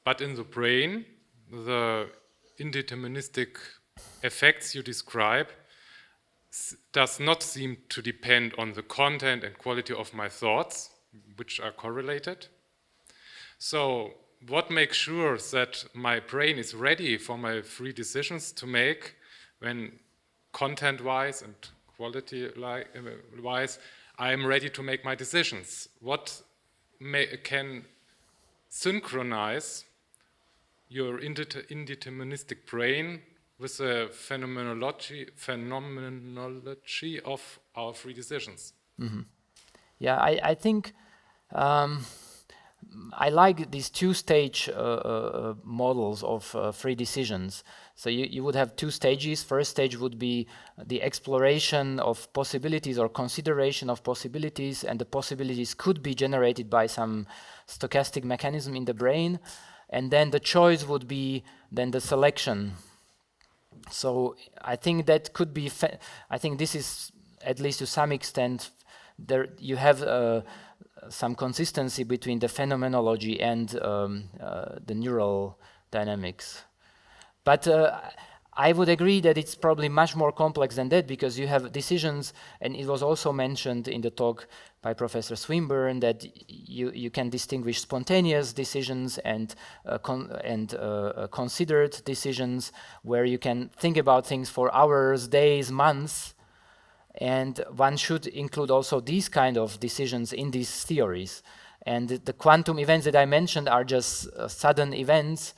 But in the brain, the indeterministic effects you describe does not seem to depend on the content and quality of my thoughts, which are correlated. So what makes sure that my brain is ready for my free decisions to make when content-wise and quality-wise I'm ready to make my decisions? What can synchronize your indeterministic brain with the phenomenology of our free decisions? Mm-hmm. Yeah, I think I like these two-stage models of free decisions. So you would have two stages. First stage would be the exploration of possibilities or consideration of possibilities, and the possibilities could be generated by some stochastic mechanism in the brain. And then the choice would be then the selection. So I think that could be, I think this is, at least to some extent, there you have some consistency between the phenomenology and the neural dynamics. But I would agree that it's probably much more complex than that, because you have decisions, and it was also mentioned in the talk by Professor Swinburne that you can distinguish spontaneous decisions and considered decisions, where you can think about things for hours, days, months, and one should include also these kind of decisions in these theories. And the quantum events that I mentioned are just sudden events.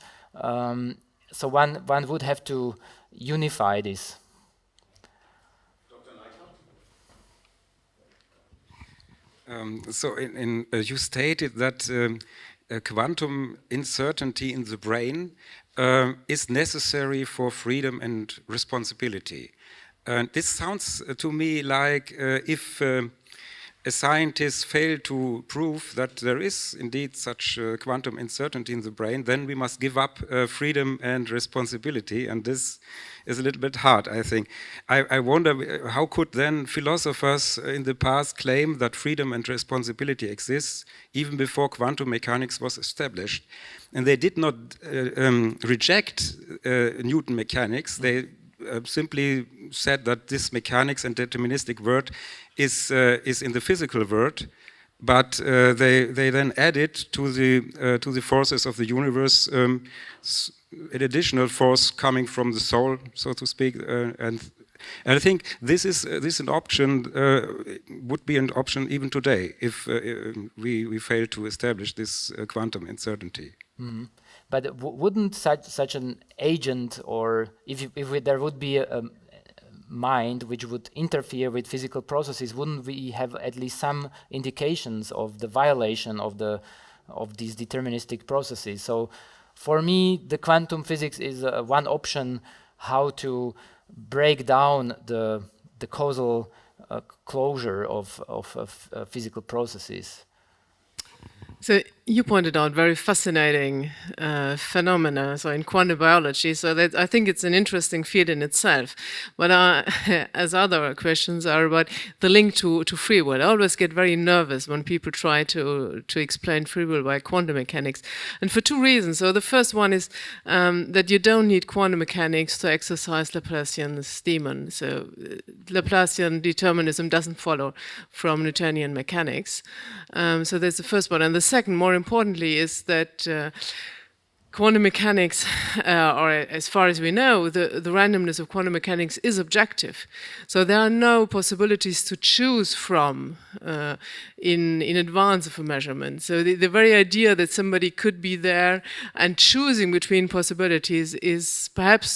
So one would have to unify this. So you stated that quantum uncertainty in the brain is necessary for freedom and responsibility. This sounds to me like if a scientist failed to prove that there is indeed such quantum uncertainty in the brain, then we must give up freedom and responsibility, and this is a little bit hard, I think. I wonder, how could then philosophers in the past claim that freedom and responsibility exists even before quantum mechanics was established? And they did not reject Newton mechanics. They simply said that this mechanics and deterministic world is in the physical world, but they then add it to the forces of the universe, an additional force coming from the soul, so to speak, and I think this is an option, would be an option even today if we fail to establish this quantum uncertainty. Mm-hmm. But wouldn't such an agent, or if there would be a mind which would interfere with physical processes, wouldn't we have at least some indications of the violation of these deterministic processes? So for me, the quantum physics is one option how to break down the causal closure of physical processes. So you pointed out very fascinating phenomena, so in quantum biology. So that I think it's an interesting field in itself. But as other questions are about the link to free will, I always get very nervous when people try to explain free will by quantum mechanics, and for two reasons. So the first one is that you don't need quantum mechanics to exercise Laplacian's demon. So Laplacian determinism doesn't follow from Newtonian mechanics. So that's the first one, and the second, more importantly, is that quantum mechanics, or as far as we know, the randomness of quantum mechanics is objective. So there are no possibilities to choose from in advance of a measurement. So the very idea that somebody could be there and choosing between possibilities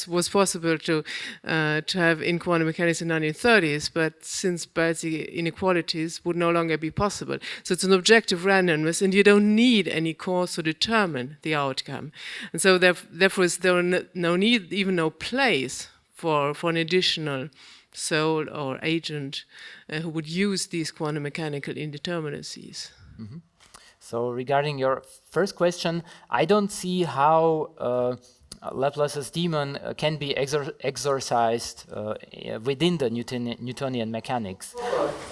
was possible to have in quantum mechanics in the 1930s, but since Basic inequalities would no longer be possible. So it's an objective randomness, and you don't need any cause to determine the outcome. And so therefore is there no need, even no place for an additional soul or agent who would use these quantum mechanical indeterminacies. Mm-hmm. So regarding your first question, I don't see how Laplace's demon can be exorcised within the Newtonian mechanics.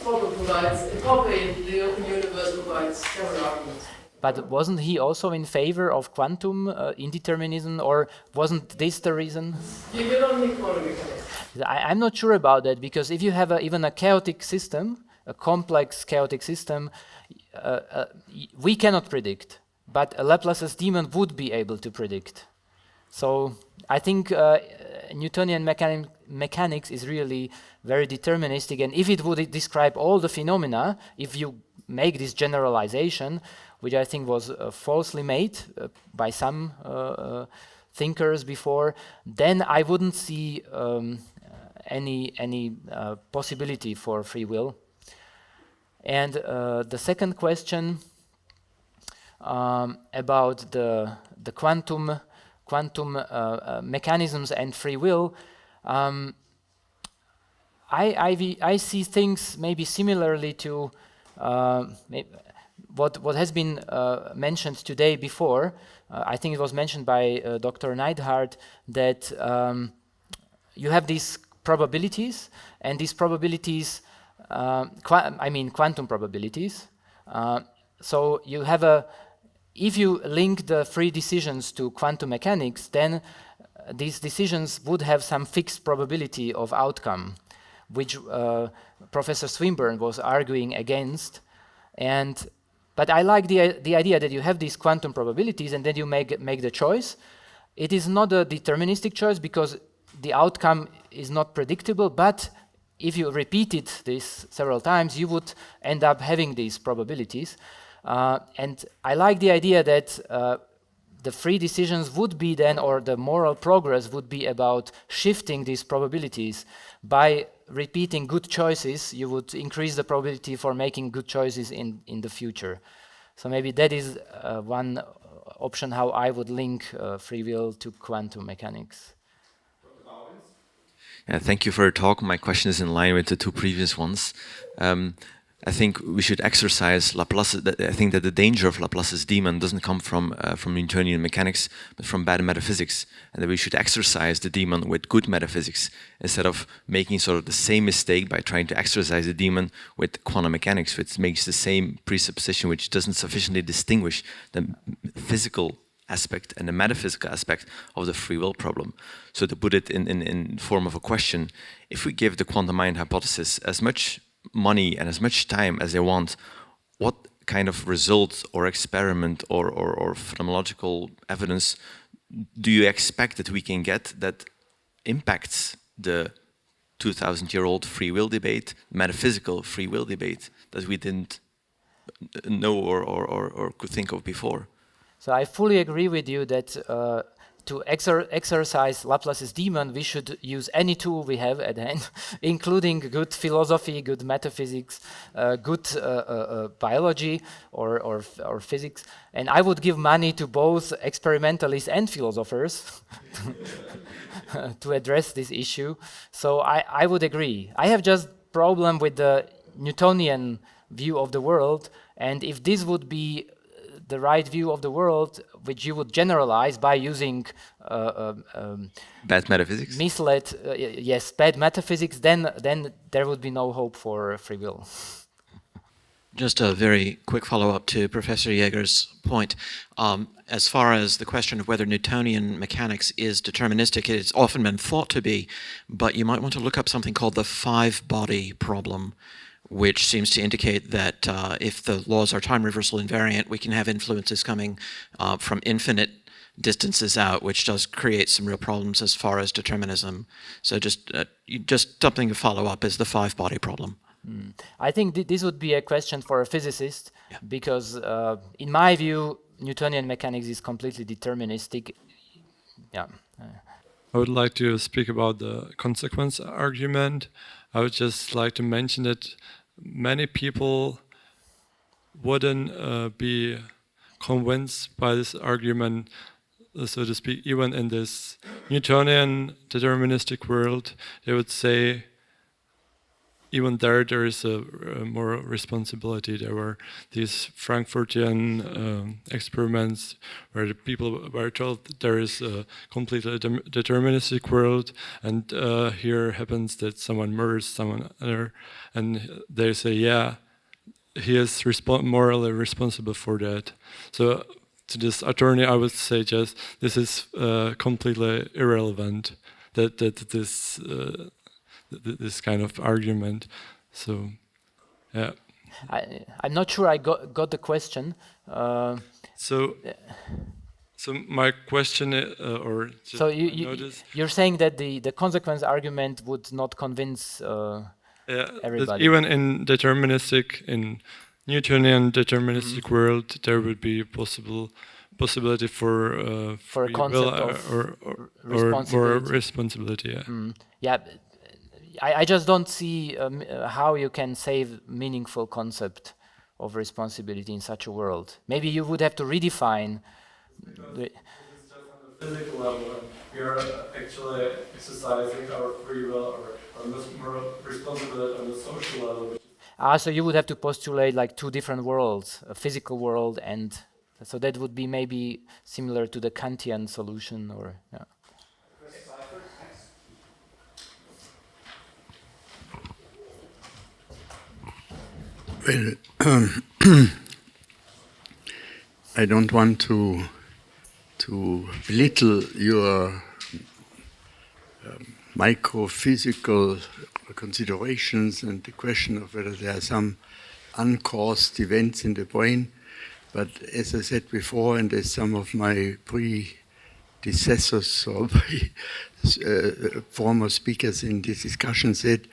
Popper in the open universe provides several arguments. But wasn't he also in favor of quantum indeterminism, or wasn't this the reason? You don't need quantum mechanics. I'm not sure about that, because if you have even a chaotic system, a complex chaotic system, we cannot predict, but Laplace's demon would be able to predict. So I think Newtonian mechanics is really very deterministic, and if it would describe all the phenomena, if you make this generalization, which I think was falsely made by some thinkers before, then I wouldn't see any possibility for free will. And the second question about the quantum mechanisms and free will, I see things maybe similarly to what has been mentioned today before. I think it was mentioned by Dr. Neidhardt that you have these probabilities, and these probabilities, quantum probabilities. So you have if you link the free decisions to quantum mechanics, then these decisions would have some fixed probability of outcome, which Professor Swinburne was arguing against. But I like the idea that you have these quantum probabilities and then you make the choice. It is not a deterministic choice because the outcome is not predictable, but if you repeated this several times, you would end up having these probabilities. And I like the idea that the free decisions would be then, or the moral progress would be about shifting these probabilities. By repeating good choices, you would increase the probability for making good choices in the future. So maybe that is one option how I would link free will to quantum mechanics. Thank you for your talk. My question is in line with the two previous ones. I think we should exercise Laplace. I think that the danger of Laplace's demon doesn't come from Newtonian mechanics, but from bad metaphysics, and that we should exercise the demon with good metaphysics instead of making sort of the same mistake by trying to exercise the demon with quantum mechanics, which makes the same presupposition, which doesn't sufficiently distinguish the physical aspect and the metaphysical aspect of the free will problem. So to put it in form of a question, if we give the quantum mind hypothesis as much money and as much time as they want, what kind of result or experiment or phenomenological evidence do you expect that we can get that impacts the 2,000-year-old free will debate, metaphysical free will debate that we didn't know or could think of before? So I fully agree with you that to exercise Laplace's demon, we should use any tool we have at hand, including good philosophy, good metaphysics, good biology or physics. And I would give money to both experimentalists and philosophers to address this issue. So I would agree. I have just problem with the Newtonian view of the world, and if this would be the right view of the world, which you would generalize by using bad metaphysics, misled, yes, bad metaphysics, then there would be no hope for free will. Just a very quick follow-up to Professor Jäger's point. As far as the question of whether Newtonian mechanics is deterministic, it's often been thought to be, but you might want to look up something called the five-body problem, which seems to indicate that if the laws are time reversal invariant, we can have influences coming from infinite distances out, which does create some real problems as far as determinism. So just something to follow up is the five-body problem. I think this would be a question for a physicist, because in my view, Newtonian mechanics is completely deterministic. Yeah. I would like to speak about the consequence argument. I would just like to mention that many people wouldn't be convinced by this argument, so to speak, even in this Newtonian deterministic world. They would say even there is a more responsibility. There were these Frankfurtian experiments where the people were told that there is a completely deterministic world, and here happens that someone murders someone other, and they say, yeah, he is morally responsible for that. So to this attorney, I would say just this is completely irrelevant. That this kind of argument. So, yeah. I'm not sure I got the question. So my question, or just so you're saying that the consequence argument would not convince everybody. Even in Newtonian deterministic world, there would be possibility for free a concept will of or responsibility. Yeah. Yeah. I just don't see how you can save meaningful concept of responsibility in such a world. Maybe you would have to redefine. It's just on the physical level. We are actually exercising our free will or moral responsibility on the social level. So you would have to postulate like two different worlds, a physical world, and so that would be maybe similar to the Kantian solution, or yeah. Well, I don't want to belittle your microphysical considerations and the question of whether there are some uncaused events in the brain. But as I said before, and as some of my predecessors or former speakers in this discussion said,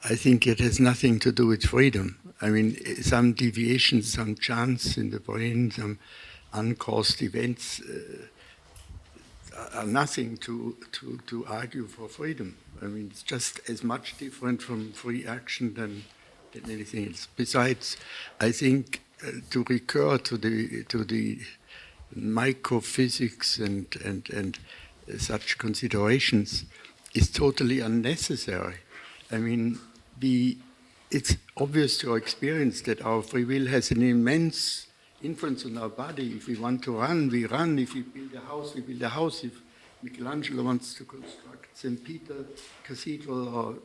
I think it has nothing to do with freedom. I mean, some deviations, some chance in the brain, some uncaused events are nothing to argue for freedom. I mean, it's just as much different from free action than anything else. Besides, I think to recur to the microphysics and such considerations is totally unnecessary. I mean, it's obvious to our experience that our free will has an immense influence on our body. If we want to run, we run. If we build a house, we build a house. If Michelangelo wants to construct St. Peter Cathedral or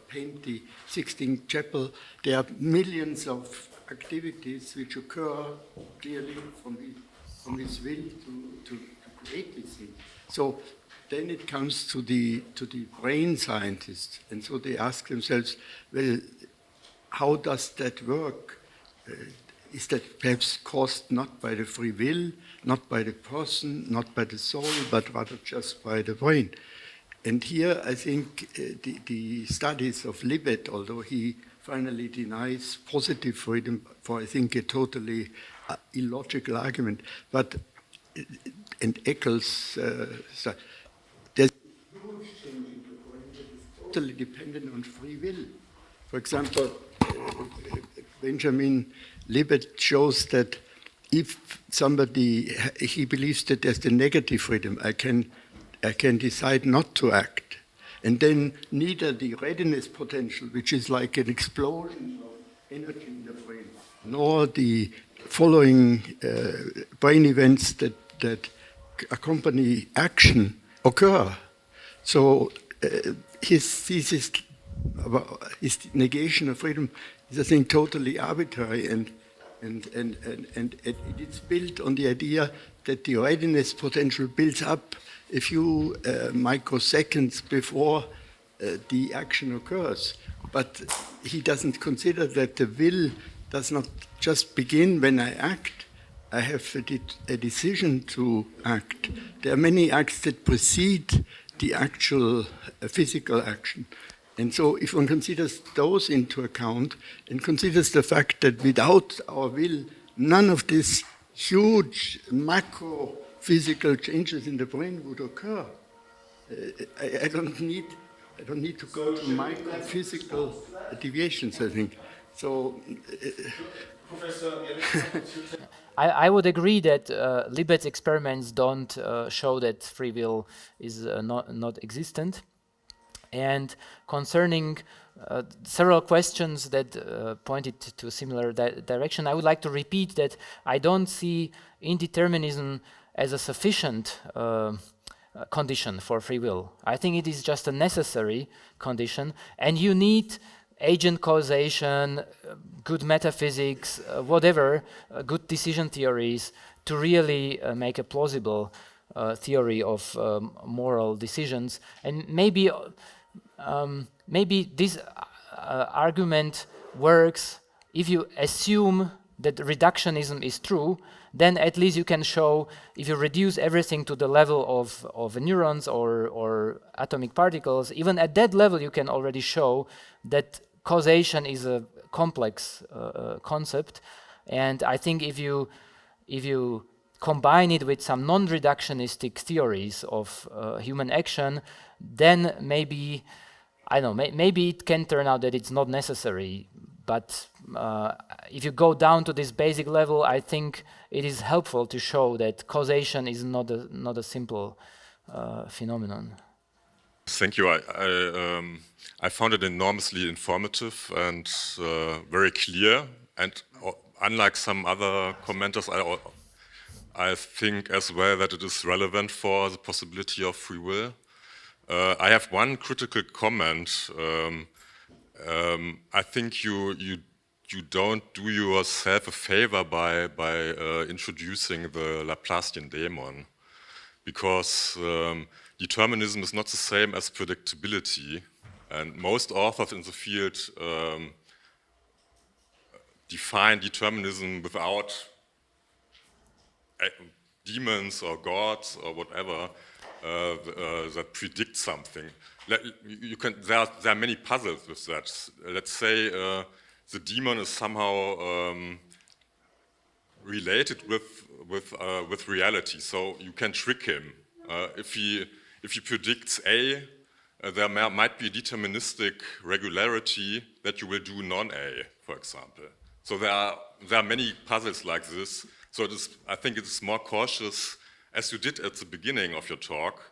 paint the Sixtine Chapel, there are millions of activities which occur clearly from his will to create these things. So then it comes to the brain scientists, and so they ask themselves, well, how does that work? is that perhaps caused not by the free will, not by the person, not by the soul, but rather just by the brain. And here I think the studies of Libet, although he finally denies positive freedom for, I think, a totally illogical argument, but, and Eccles, there's huge change in the brain that is totally dependent on free will. For example, Benjamin Libet shows that if somebody, he believes that there's the negative freedom, I can decide not to act. And then neither the readiness potential, which is like an explosion of energy in the brain, nor the following brain events that accompany action occur. So his thesis, his negation of freedom is, I think, totally arbitrary, and it's built on the idea that the readiness potential builds up a few microseconds before the action occurs. But he doesn't consider that the will does not just begin when I act. I have a decision to act. There are many acts that precede the actual physical action. And so if one considers those into account and considers the fact that without our will, none of these huge macro physical changes in the brain would occur. I don't need to go to micro physical deviations, I think. So, I would agree that Libet's experiments don't show that free will is not existent. And concerning several questions that pointed to a similar direction, I would like to repeat that I don't see indeterminism as a sufficient condition for free will. I think it is just a necessary condition, and you need agent causation, good metaphysics, whatever, good decision theories to really make a plausible theory of moral decisions. And maybe this argument works if you assume that reductionism is true. Then at least you can show, if you reduce everything to the level of neurons or atomic particles, even at that level you can already show that causation is a complex concept. And I think if you combine it with some non-reductionistic theories of human action, then maybe, I don't know, maybe it can turn out that it's not necessary. But if you go down to this basic level, I think it is helpful to show that causation is not a simple phenomenon. Thank you. I found it enormously informative and very clear. And unlike some other commenters, I think as well that it is relevant for the possibility of free will. I have one critical comment. I think you don't do yourself a favor by introducing the Laplacian daemon, because determinism is not the same as predictability, and most authors in the field define determinism without demons or gods or whatever that predict something. There are many puzzles with that. Let's say the demon is somehow related with reality, so you can trick him. If he predicts A, there might be a deterministic regularity that you will do non-A, for example. So there are many puzzles like this. So I think it is more cautious, as you did at the beginning of your talk,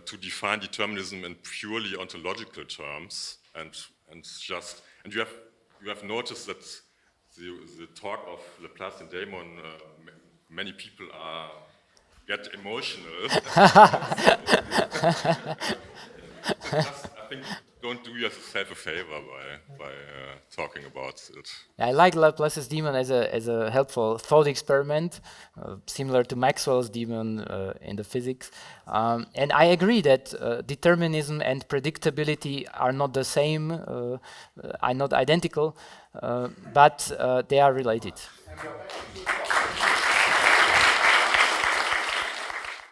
to define determinism in purely ontological terms, and you have noticed that the talk of Laplacian daemon, many people get emotional. I think don't do yourself a favor by talking about it. I like Laplace's demon as a helpful thought experiment, similar to Maxwell's demon in the physics. And I agree that determinism and predictability are not the same, are not identical, but they are related. And we are back.